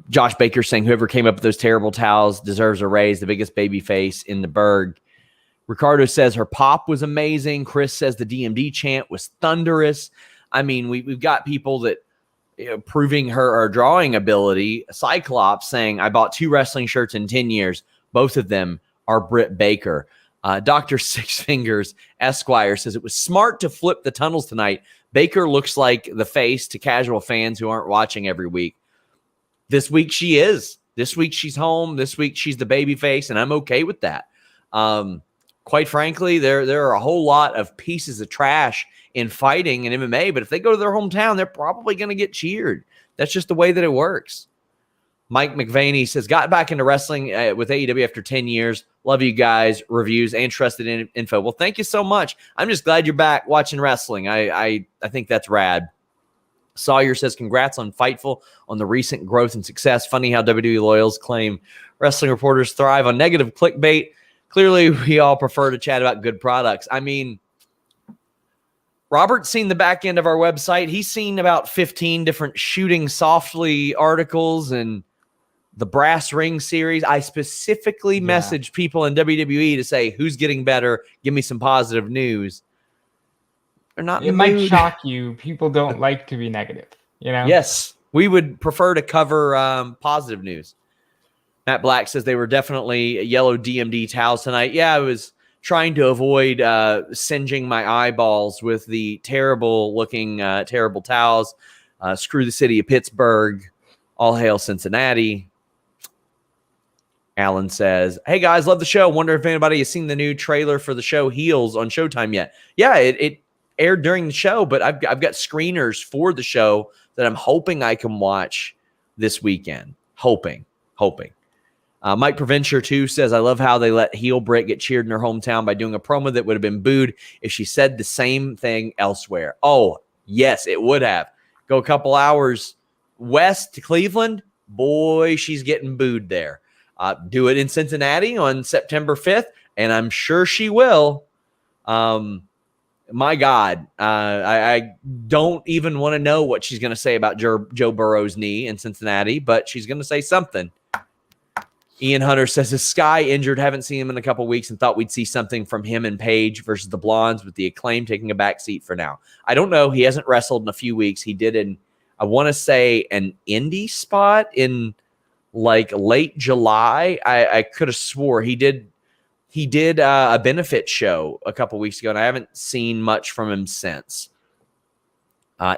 Josh Baker saying whoever came up with those terrible towels deserves a raise, the biggest baby face in the Berg. Ricardo says her pop was amazing. Chris says the DMD chant was thunderous. I mean, we've got people that proving her drawing ability. Cyclops saying, I bought 2 wrestling shirts in 10 years. Both of them are Britt Baker. Dr. Six Fingers Esquire says it was smart to flip the tunnels tonight. Baker looks like the face to casual fans who aren't watching every week. This week she is. This week she's home. This week she's the baby face, and I'm okay with that. Quite frankly, there are a whole lot of pieces of trash in fighting and MMA, but if they go to their hometown, they're probably going to get cheered. That's just the way that it works. Mike McVaney says, got back into wrestling with AEW after 10 years. Love you guys, reviews, and trusted info. Well, thank you so much. I'm just glad you're back watching wrestling. I think that's rad. Sawyer says, congrats on Fightful on the recent growth and success. Funny how WWE loyals claim wrestling reporters thrive on negative clickbait. Clearly, we all prefer to chat about good products. I mean, Robert's seen the back end of our website. He's seen about 15 different Shooting Softly articles and the Brass Ring series. I specifically messaged people in WWE to say, who's getting better? Give me some positive news. They're not. It might shock you. People don't like to be negative, you know? Yes, we would prefer to cover positive news. Matt Black says they were definitely yellow DMD towels tonight. Yeah, I was trying to avoid singeing my eyeballs with the terrible-looking, terrible towels. Screw the city of Pittsburgh. All hail Cincinnati. Allin says, hey, guys, love the show. Wonder if anybody has seen the new trailer for the show Heels on Showtime yet. Yeah, it aired during the show, but I've got screeners for the show that I'm hoping I can watch this weekend. Hoping. Mike Provencher, too, says, I love how they let heel Britt get cheered in her hometown by doing a promo that would have been booed if she said the same thing elsewhere. Oh, yes, it would have. Go a couple hours west to Cleveland. Boy, she's getting booed there. Do it in Cincinnati on September 5th, and I'm sure she will. My God, I don't even want to know what she's going to say about Joe Burrow's knee in Cincinnati, but she's going to say something. Ian Hunter says, is Sky injured? Haven't seen him in a couple weeks and thought we'd see something from him and Paige versus the Blondes with the Acclaim taking a back seat for now. I don't know. He hasn't wrestled in a few weeks. He did I want to say an indie spot in like late July. I could have swore he did a benefit show a couple weeks ago, and I haven't seen much from him since.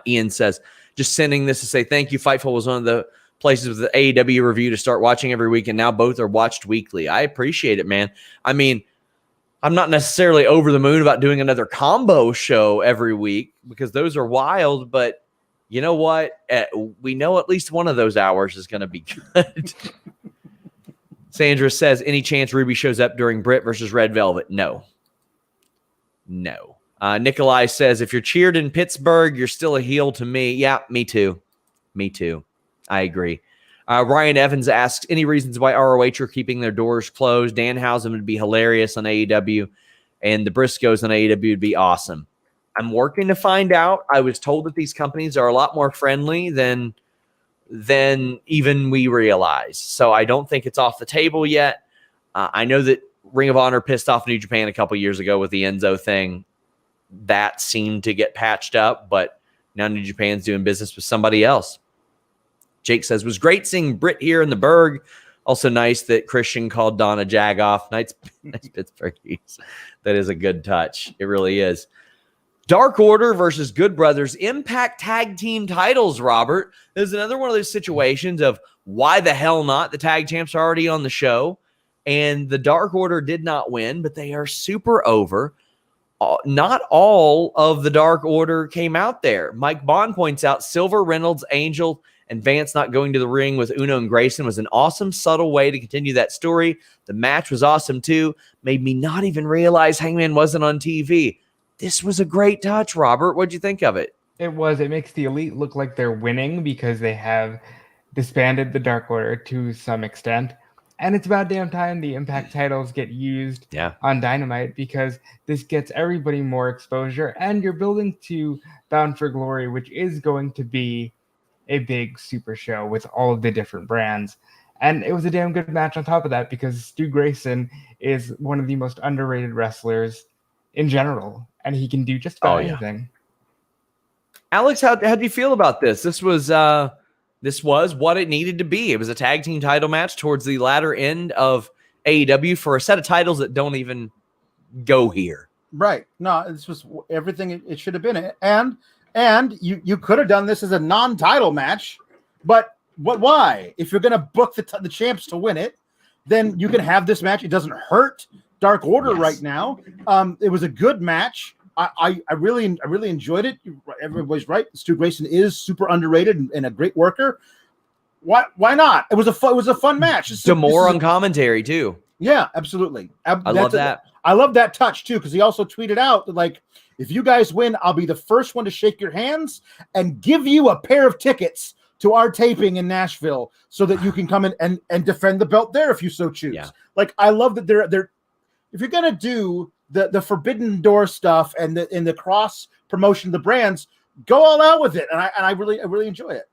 Ian says, just sending this to say thank you. Fightful was one of the places with the AEW review to start watching every week, and now both are watched weekly. I appreciate it, man. I mean, I'm not necessarily over the moon about doing another combo show every week because those are wild, but you know what? We know at least one of those hours is going to be good. Sandra says, any chance Ruby shows up during Britt versus Red Velvet? No. Nikolai says, if you're cheered in Pittsburgh, you're still a heel to me. Yeah, me too. I agree. Ryan Evans asks, any reasons why ROH are keeping their doors closed? Danhausen would be hilarious on AEW, and the Briscoes on AEW would be awesome. I'm working to find out. I was told that these companies are a lot more friendly than even we realize. So I don't think it's off the table yet. I know that Ring of Honor pissed off New Japan a couple years ago with the Enzo thing. That seemed to get patched up, but now New Japan's doing business with somebody else. Jake says, was great seeing Britt here in the Berg. Also nice that Christian called Donna Jagoff. Nice Pittsburgh. That is a good touch. It really is. Dark Order versus Good Brothers Impact Tag Team titles, Robert. There's another one of those situations of why the hell not? The tag champs are already on the show, and the Dark Order did not win, but they are super over. Not all of the Dark Order came out there. Mike Bond points out Silver, Reynolds, Angel, and Vance not going to the ring with Uno and Grayson was an awesome, subtle way to continue that story. The match was awesome, too. Made me not even realize Hangman wasn't on TV. This was a great touch, Robert. What'd you think of it? It was. It makes the Elite look like they're winning because they have disbanded the Dark Order to some extent. And it's about damn time the Impact titles get used on Dynamite because this gets everybody more exposure. And you're building to Bound for Glory, which is going to be a big super show with all of the different brands. And it was a damn good match on top of that because Stu Grayson is one of the most underrated wrestlers in general, and he can do just about anything. Alex, how do you feel about this? This was what it needed to be. It was a tag team title match towards the latter end of AEW for a set of titles that don't even go here. Right. No, this was everything it should have been. And you could have done this as a non-title match, but why? If you're going to book the champs to win it, then you can have this match. It doesn't hurt Dark Order right now. It was a good match. I really enjoyed it. Everybody's right. Stu Grayson is super underrated and a great worker. Why not? It was a fun match. D'Amore on commentary too. Yeah, absolutely. I love that. I love that touch too, because he also tweeted out that, like, if you guys win, I'll be the first one to shake your hands and give you a pair of tickets to our taping in Nashville so that you can come in and defend the belt there if you so choose. Yeah. Like, I love that they're if you're gonna do the Forbidden Door stuff and the cross promotion of the brands, go all out with it. And I really enjoy it.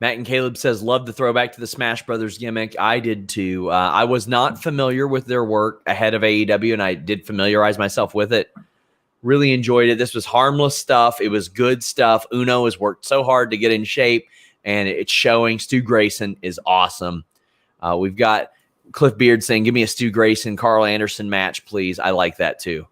Matt and Caleb says, love the throwback to the Smash Brothers gimmick. I did too. I was not familiar with their work ahead of AEW, and I did familiarize myself with it. Really enjoyed it. This was harmless stuff. It was good stuff. Uno has worked so hard to get in shape, and it's showing. Stu Grayson is awesome. We've got Cliff Beard saying, give me a Stu Grayson, Carl Anderson match, please. I like that too.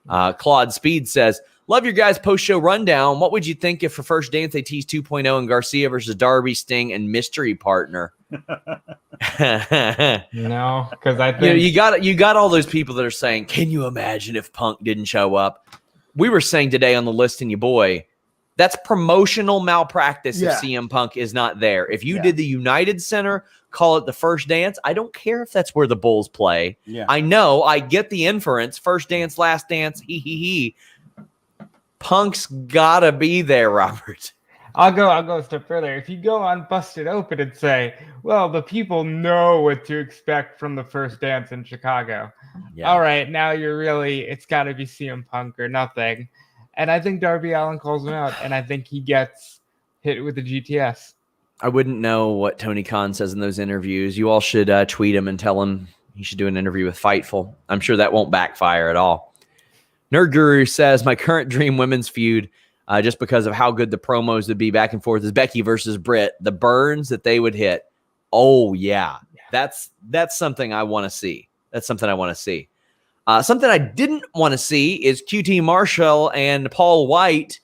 Claude Speed says, love your guys' post-show rundown. What would you think if for First Dance they teased 2.0 and Garcia versus Darby, Sting, and Mystery Partner? No, because I think you got all those people that are saying, can you imagine if Punk didn't show up? We were saying today on the list, and you boy, that's promotional malpractice if CM Punk is not there. If you did the United Center, call it the First Dance. I don't care if that's where the Bulls play. Yeah. I know, I get the inference. First Dance, Last Dance, he. Punk's gotta be there, Robert. I'll go a step further. If you go on Busted Open and say, well, the people know what to expect from the First Dance in Chicago. Yeah. All right, now it's got to be CM Punk or nothing. And I think Darby Allin calls him out, and I think he gets hit with the GTS. I wouldn't know what Tony Khan says in those interviews. You all should tweet him and tell him he should do an interview with Fightful. I'm sure that won't backfire at all. Nerd Guru says, my current dream women's feud, just because of how good the promos would be back and forth, is Becky versus Britt. The burns that they would hit. Oh, yeah. That's something I want to see. Something I didn't want to see is QT Marshall and Paul White.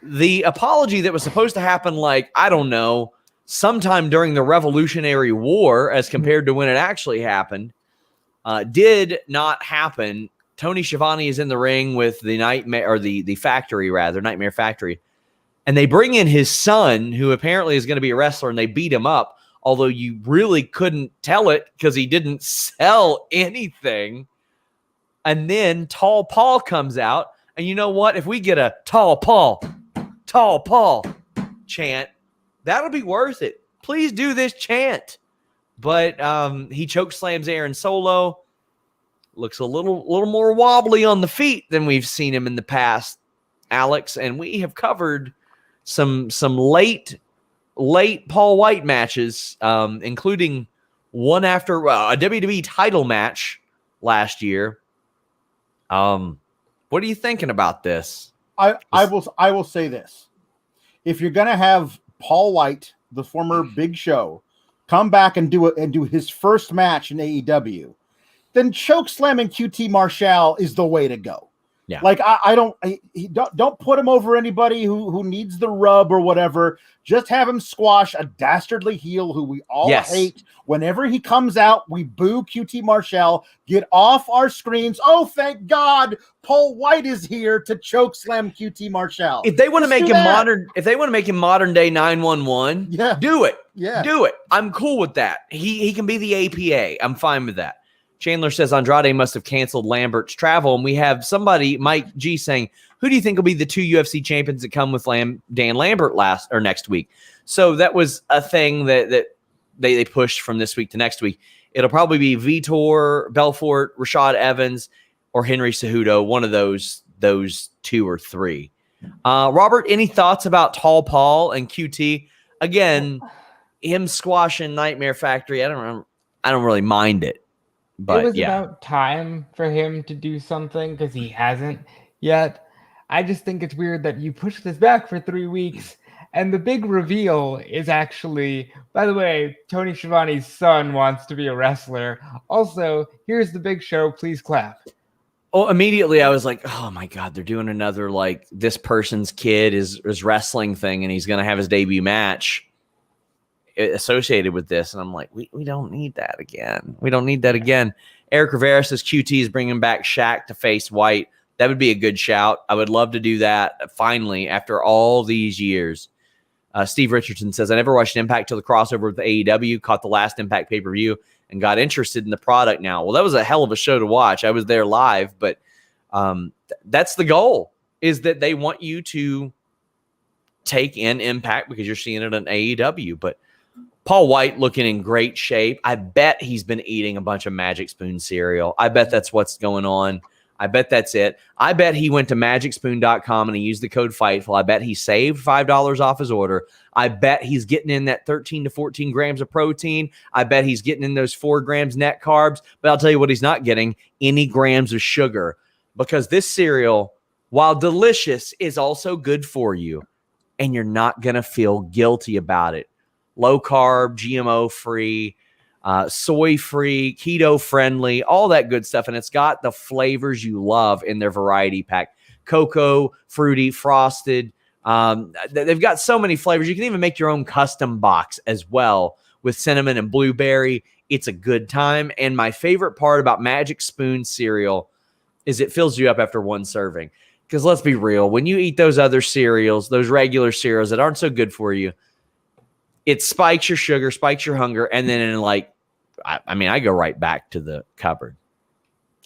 The apology that was supposed to happen, sometime during the Revolutionary War as compared to when it actually happened, did not happen. Tony Schiavone is in the ring with the Nightmare Factory. And they bring in his son, who apparently is going to be a wrestler, and they beat him up, although you really couldn't tell it because he didn't sell anything. And then Tall Paul comes out. And you know what? If we get a Tall Paul chant, that'll be worth it. Please do this chant. But he choke slams Aaron Solo. Looks a little more wobbly on the feet than we've seen him in the past, Alex. And we have covered some late Paul White matches, including one after a WWE title match last year. What are you thinking about this? I will say this. If you're gonna have Paul White, the former Big Show, come back and do his first match in AEW, then choke slamming QT Marshall is the way to go. Yeah. Like don't put him over anybody who needs the rub or whatever. Just have him squash a dastardly heel who we all hate. Whenever he comes out, we boo QT Marshall. Get off our screens. Oh, thank God, Paul White is here to choke slam QT Marshall. If they want to make him modern day 911, do it. Yeah, do it. I'm cool with that. He can be the APA. I'm fine with that. Chandler says Andrade must have canceled Lambert's travel. And we have somebody, Mike G, saying, who do you think will be the two UFC champions that come with Dan Lambert next week? So that was a thing that they pushed from this week to next week. It'll probably be Vitor Belfort, Rashad Evans, or Henry Cejudo, one of those two or three. Robert, any thoughts about Tall Paul and QT? Again, him squashing Nightmare Factory, I don't really mind it. But it was about time for him to do something because he hasn't yet. I just think it's weird that you push this back for 3 weeks. And the big reveal is actually, by the way, Tony Schiavone's son wants to be a wrestler. Also, here's the big show. Please clap. Oh, immediately I was like, oh my God, they're doing another like this person's kid is wrestling thing and he's going to have his debut match associated with this. And I'm like, we don't need that again. We don't need that again. Eric Rivera says QT is bringing back Shaq to face White. That would be a good shout. I would love to do that finally after all these years. Steve Richardson says, I never watched Impact till the crossover with AEW, caught the last Impact pay-per-view, and got interested in the product now. Well, that was a hell of a show to watch. I was there live, but that's the goal, is that they want you to take in Impact because you're seeing it on AEW. But Paul White looking in great shape. I bet he's been eating a bunch of Magic Spoon cereal. I bet that's what's going on. I bet that's it. I bet he went to magicspoon.com and he used the code Fightful. I bet he saved $5 off his order. I bet he's getting in that 13 to 14 grams of protein. I bet he's getting in those 4 grams net carbs. But I'll tell you what he's not getting, any grams of sugar. Because this cereal, while delicious, is also good for you. And you're not going to feel guilty about it. Low carb, GMO free, soy free, keto friendly, all that good stuff. And it's got the flavors you love in their variety pack. Cocoa, fruity, frosted. They've got so many flavors. You can even make your own custom box as well with cinnamon and blueberry. It's a good time. And my favorite part about Magic Spoon cereal is it fills you up after one serving. Because let's be real, when you eat those other cereals, those regular cereals that aren't so good for you, it spikes your sugar, spikes your hunger, and then I go right back to the cupboard.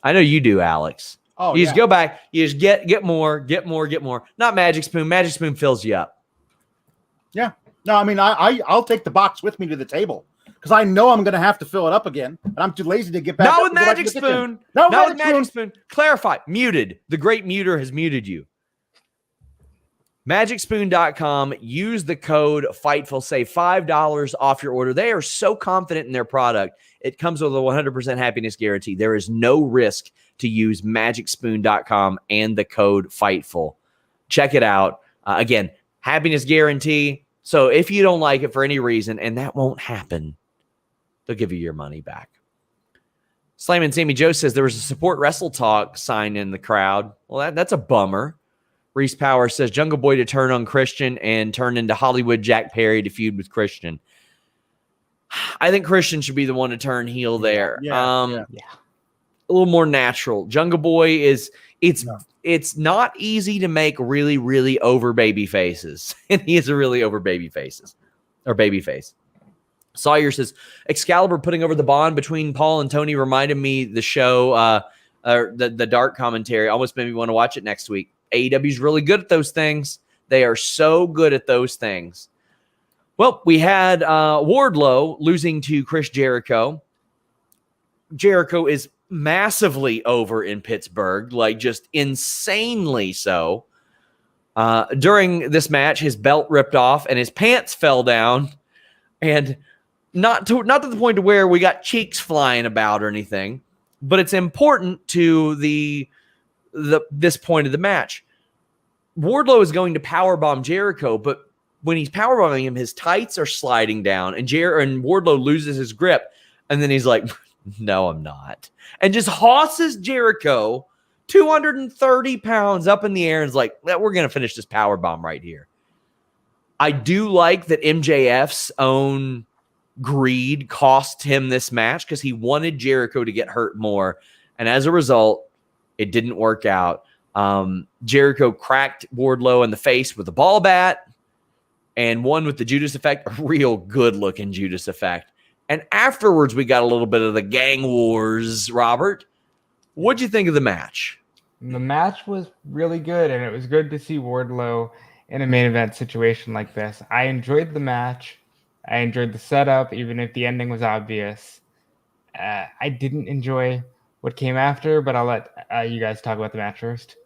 I know you do, Alex. Oh, you just go back. You just get more. Not Magic Spoon. Magic Spoon fills you up. Yeah. No, I mean, I'll take the box with me to the table because I know I'm going to have to fill it up again, and I'm too lazy to get back. Not with Magic Spoon. Not with Magic Spoon. Clarify. Muted. The great muter has muted you. Magicspoon.com. Use the code Fightful. Save $5 off your order. They are so confident in their product. It comes with a 100% happiness guarantee. There is no risk to use Magicspoon.com and the code Fightful. Check it out. Again, happiness guarantee. So if you don't like it for any reason, and that won't happen, they'll give you your money back. Slayman Sammy Joe says there was a support Wrestle Talk sign in the crowd. Well, that's a bummer. Reese Power says Jungle Boy to turn on Christian and turn into Hollywood Jack Perry to feud with Christian. I think Christian should be the one to turn heel there. A little more natural. Jungle Boy it's not easy to make really, really over baby faces. And he is a really over baby faces or baby face. Sawyer says Excalibur putting over the bond between Paul and Tony reminded me the show, the dark commentary almost made me want to watch it next week. AEW is really good at those things. They are so good at those things. Well, we had Wardlow losing to Chris Jericho. Jericho is massively over in Pittsburgh, like just insanely so. During this match, his belt ripped off and his pants fell down. And not to the point to where we got cheeks flying about or anything, but it's important to this point of the match. Wardlow is going to powerbomb Jericho, but when he's powerbombing him, his tights are sliding down, and Wardlow loses his grip, and then he's like, "No, I'm not," and just hosses Jericho, 230 pounds up in the air, and is like, "We're going to finish this powerbomb right here." I do like that MJF's own greed cost him this match because he wanted Jericho to get hurt more, and as a result, it didn't work out. Jericho cracked Wardlow in the face with a ball bat and won with the Judas effect, a real good-looking Judas effect. And afterwards, we got a little bit of the gang wars, Robert. What'd you think of the match? The match was really good, and it was good to see Wardlow in a main event situation like this. I enjoyed the match. I enjoyed the setup, even if the ending was obvious. I didn't enjoy what came after, but I'll let you guys talk about the match first.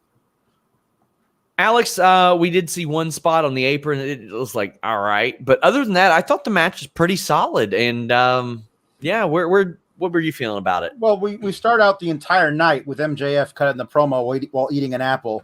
Alex, we did see one spot on the apron. It was like, all right. But other than that, I thought the match was pretty solid. And, what were you feeling about it? Well, we start out the entire night with MJF cutting the promo while eating an apple.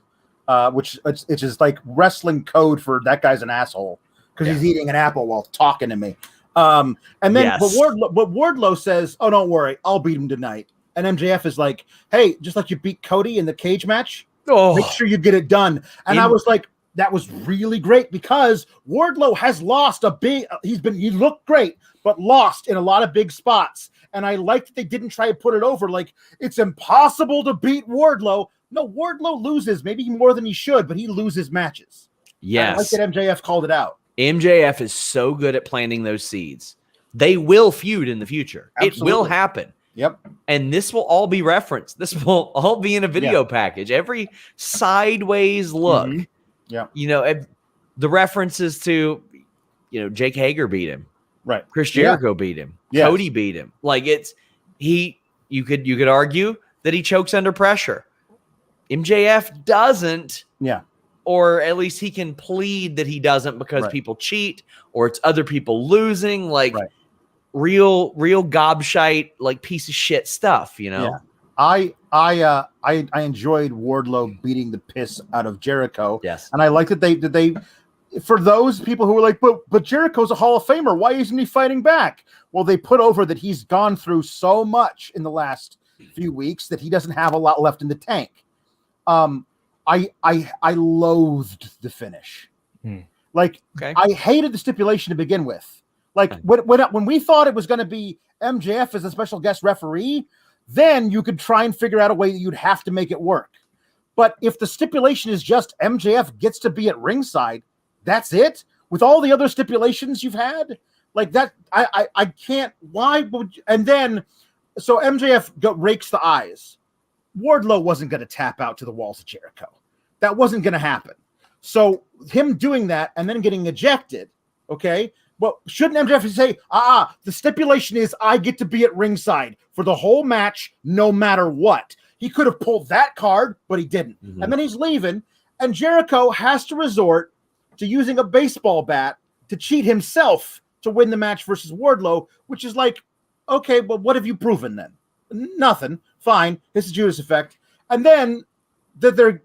which it's just like wrestling code for that guy's an asshole because he's eating an apple while talking to me. And then but Wardlow says, "Oh, don't worry, I'll beat him tonight." And MJF is like, "Hey, just like you beat Cody in the cage match, make sure you get it done." And I was like, that was really great because Wardlow has lost he looked great, but lost in a lot of big spots. And I like that they didn't try to put it over like it's impossible to beat Wardlow. No, Wardlow loses maybe more than he should, but he loses matches. Yes. I like that MJF called it out. MJF is so good at planting those seeds. They will feud in the future. Absolutely. It will happen. Yep. And this will all be referenced. This will all be in a video package. Every sideways look. Mm-hmm. Yeah. You know, the references to, you know, Jake Hager beat him. Right. Chris Jericho beat him. Yes. Cody beat him. Like you could argue that he chokes under pressure. MJF doesn't. Yeah. Or at least he can plead that he doesn't because people cheat or it's other people losing, like real gobshite, like piece of shit stuff, you know? Yeah. I enjoyed Wardlow beating the piss out of Jericho. Yes. And I like that they for those people who were like, but Jericho's a Hall of Famer. Why isn't he fighting back? Well, they put over that he's gone through so much in the last few weeks that he doesn't have a lot left in the tank. I loathed the finish. Like I hated the stipulation to begin with. Like when we thought it was going to be MJF as a special guest referee, then you could try and figure out a way that you'd have to make it work. But if the stipulation is just MJF gets to be at ringside, that's it. With all the other stipulations you've had, like that, I can't. Why would? And then, so MJF rakes the eyes. Wardlow wasn't going to tap out to the walls of Jericho. That wasn't going to happen. So him doing that and then getting ejected, okay? Well, shouldn't MJF say, the stipulation is I get to be at ringside for the whole match no matter what. He could have pulled that card, but he didn't. Mm-hmm. And then he's leaving, and Jericho has to resort to using a baseball bat to cheat himself to win the match versus Wardlow, which is like, okay, but what have you proven then? Nothing. Fine. This is Judas effect. And then they're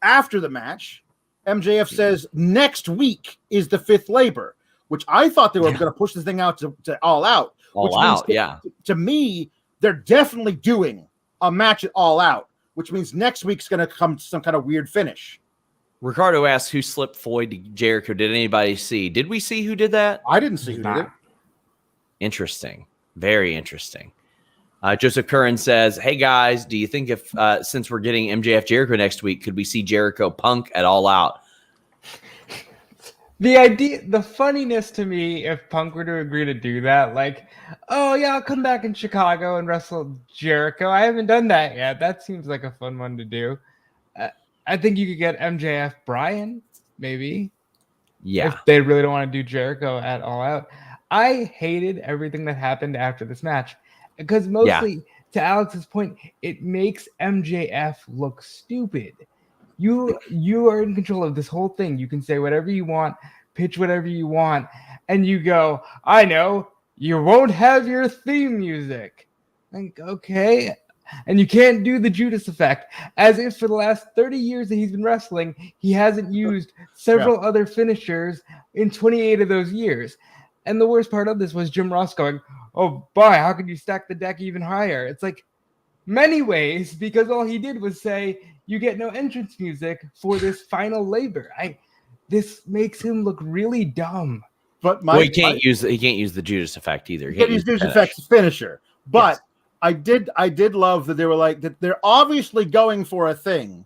after the match, MJF says next week is the 5th labor, which I thought they were going to push this thing out to all out. To me, they're definitely doing a match at all out, which means next week's going to come to some kind of weird finish. Ricardo asks who slipped Floyd to Jericho. Did anybody see? Did we see who did that? I didn't see who did it. Interesting. Very interesting. Joseph Curran says, hey guys, do you think if since we're getting MJF Jericho next week, could we see Jericho Punk at All Out? The funniness to me, if Punk were to agree to do that, like, oh yeah, I'll come back in Chicago and wrestle Jericho. I haven't done that yet. That seems like a fun one to do. I think you could get MJF Bryan, maybe. Yeah. If they really don't want to do Jericho at All Out. I hated everything that happened after this match. Because mostly, to Alex's point, it makes MJF look stupid. You are in control of this whole thing. You can say whatever you want, pitch whatever you want, and you go, I know, you won't have your theme music. Like, okay. And you can't do the Judas effect. As if for the last 30 years that he's been wrestling, he hasn't used several other finishers in 28 of those years. And the worst part of this was Jim Ross going, oh boy, how could you stack the deck even higher? It's like many ways, because all he did was say, you get no entrance music for this final labor. This makes him look really dumb. But he can't use the Judas effect either. He can't use Judas effect finisher. But yes. I did love that they were like that. They're obviously going for a thing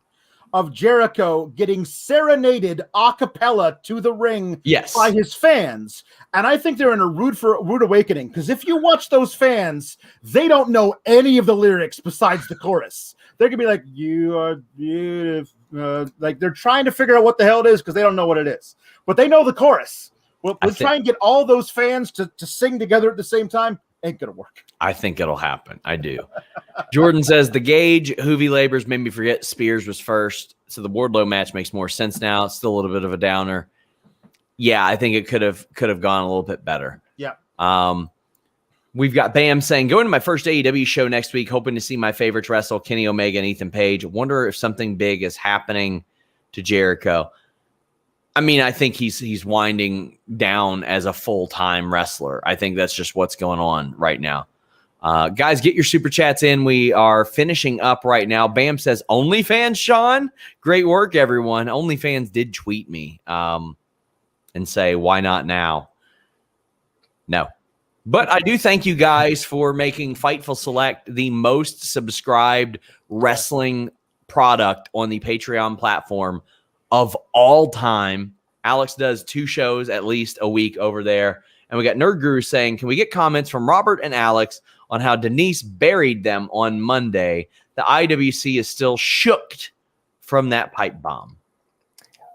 of Jericho getting serenaded a cappella to the ring by his fans. And I think they're in a rude awakening, because if you watch those fans, they don't know any of the lyrics besides the chorus. They're going to be like, you are beautiful. Like they're trying to figure out what the hell it is because they don't know what it is. But they know the chorus. Well, let's try and get all those fans to sing together at the same time. Ain't going to work. I think it'll happen. I do. Jordan says the Gage Hoovy labors made me forget Spears was first. So the Wardlow match makes more sense now. It's still a little bit of a downer. Yeah, I think it could have gone a little bit better. Yeah. We've got Bam saying, going to my first AEW show next week, hoping to see my favorites wrestle, Kenny Omega and Ethan Page. Wonder if something big is happening to Jericho. I mean, I think he's winding down as a full-time wrestler. I think that's just what's going on right now. Guys, get your super chats in. We are finishing up right now. Bam says, OnlyFans, Sean? Great work, everyone. OnlyFans did tweet me and say, why not now? No. But I do thank you guys for making Fightful Select the most subscribed wrestling product on the Patreon platform of all time. Alex does 2 shows at least a week over there. And we got Nerd Guru saying, can we get comments from Robert and Alex on how Denise buried them on Monday? The IWC is still shooked from that pipe bomb.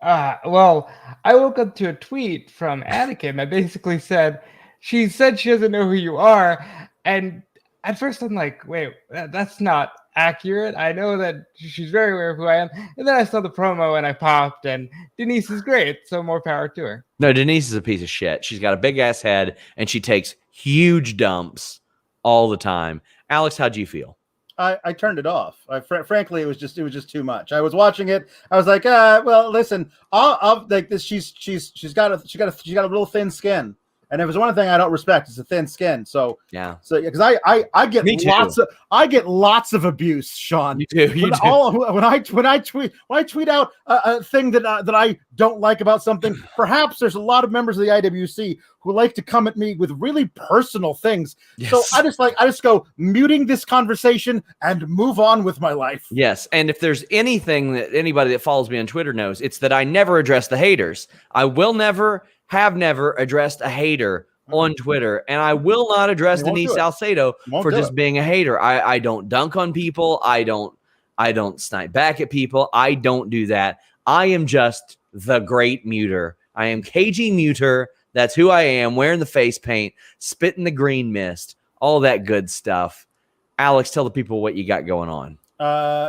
Well, I woke up to a tweet from Anakin that basically said she doesn't know who you are. And at first I'm like, wait, that's not accurate. I know that she's very aware of who I am. And then I saw the promo and I popped, and Denise is great. So more power to her. No, Denise is a piece of shit. She's got a big ass head and she takes huge dumps all the time. Alex, how'd you feel? I turned it off. Frankly, it was just too much. I was watching it. I was like, well, listen, I'll like this. She's got a real thin skin. And if there's one thing I don't respect, it's a thin skin. So yeah, because I get lots of abuse, Sean. You do. When I tweet out a thing that I don't like about something, perhaps there's a lot of members of the IWC who like to come at me with really personal things. Yes. So I just go muting this conversation and move on with my life. Yes, and if there's anything that anybody that follows me on Twitter knows, it's that I never address the haters. I will never. Have never addressed a hater on Twitter, and I will not address Denise Salcedo for just being a hater. I don't dunk on people. I don't snipe back at people. I don't do that. I am just the great muter. I am KG Muter. That's who I am, wearing the face paint, spitting the green mist, all that good stuff. Alex, tell the people what you got going on.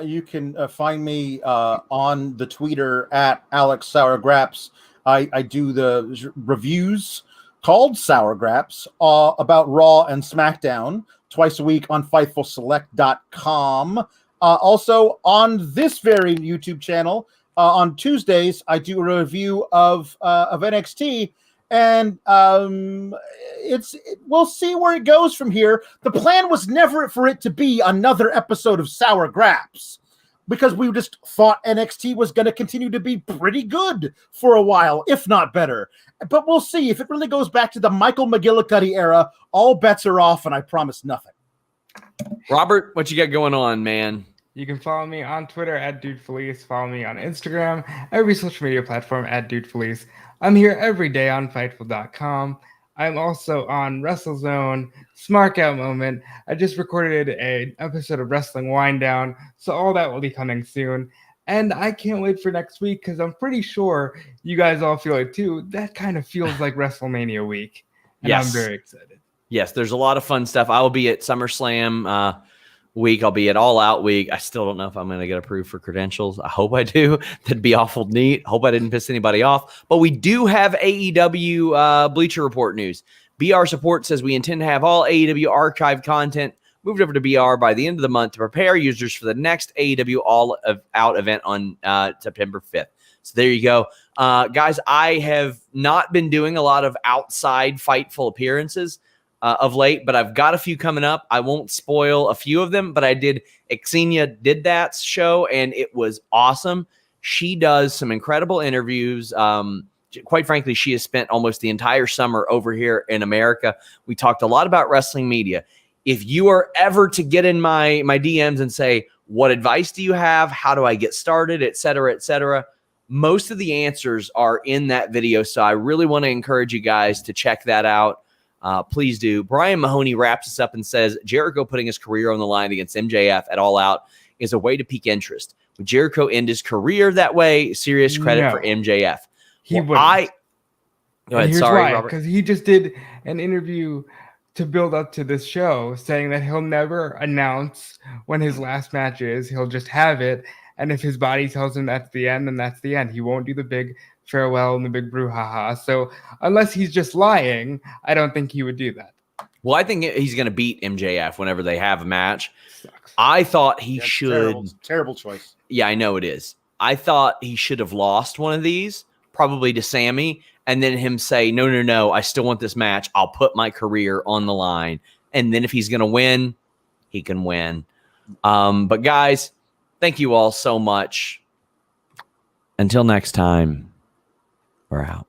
You can find me on the Twitter at Alex Sour Graps. I do the reviews called Sour Graps about Raw and SmackDown twice a week on FightfulSelect.com. Also on this very YouTube channel on Tuesdays, I do a review of NXT, and we'll see where it goes from here. The plan was never for it to be another episode of Sour Graps, because we just thought NXT was going to continue to be pretty good for a while, if not better. But we'll see. If it really goes back to the Michael McGillicuddy era, all bets are off, and I promise nothing. Robert, what you got going on, man? You can follow me on Twitter at DudeFelice. Follow me on Instagram, every social media platform at DudeFelice. I'm here every day on Fightful.com. I'm also on WrestleZone, Smart Out Moment. I just recorded an episode of Wrestling Wind Down, so all that will be coming soon. And I can't wait for next week, because I'm pretty sure you guys all feel it too. That kind of feels like WrestleMania week, and yes. I'm very excited. Yes, there's a lot of fun stuff. I will be at SummerSlam week. I'll be at All Out week. I still don't know if I'm going to get approved for credentials. I hope I do. That'd be awful neat. Hope I didn't piss anybody off. But we do have AEW Bleacher Report news. BR Support says we intend to have all AEW archive content moved over to BR by the end of the month to prepare users for the next AEW All Out event on September 5th. So there you go. Guys, I have not been doing a lot of outside Fightful appearances of late, but I've got a few coming up. I won't spoil a few of them, but I did. Xenia did that show, and it was awesome. She does some incredible interviews. Quite frankly, she has spent almost the entire summer over here in America. We talked a lot about wrestling media. If you are ever to get in my DMs and say, what advice do you have? How do I get started? Et cetera, most of the answers are in that video. So I really want to encourage you guys to check that out. Please do. Brian Mahoney wraps us up and says, Jericho putting his career on the line against MJF at All Out is a way to pique interest. Would Jericho end his career that way? Serious credit for MJF. He would. Go ahead. Sorry, Robert. Because he just did an interview to build up to this show saying that he'll never announce when his last match is. He'll just have it. And if his body tells him that's the end, then that's the end. He won't do the big farewell and the big brouhaha. So unless he's just lying, I don't think he would do that. Well, I think he's going to beat MJF whenever they have a match. Sucks. I thought he should. Terrible choice. Yeah, I know it is. I thought he should have lost one of these, probably to Sammy, and then him say, no, I still want this match. I'll put my career on the line. And then if he's going to win, he can win. But guys, thank you all so much. Until next time, we're out.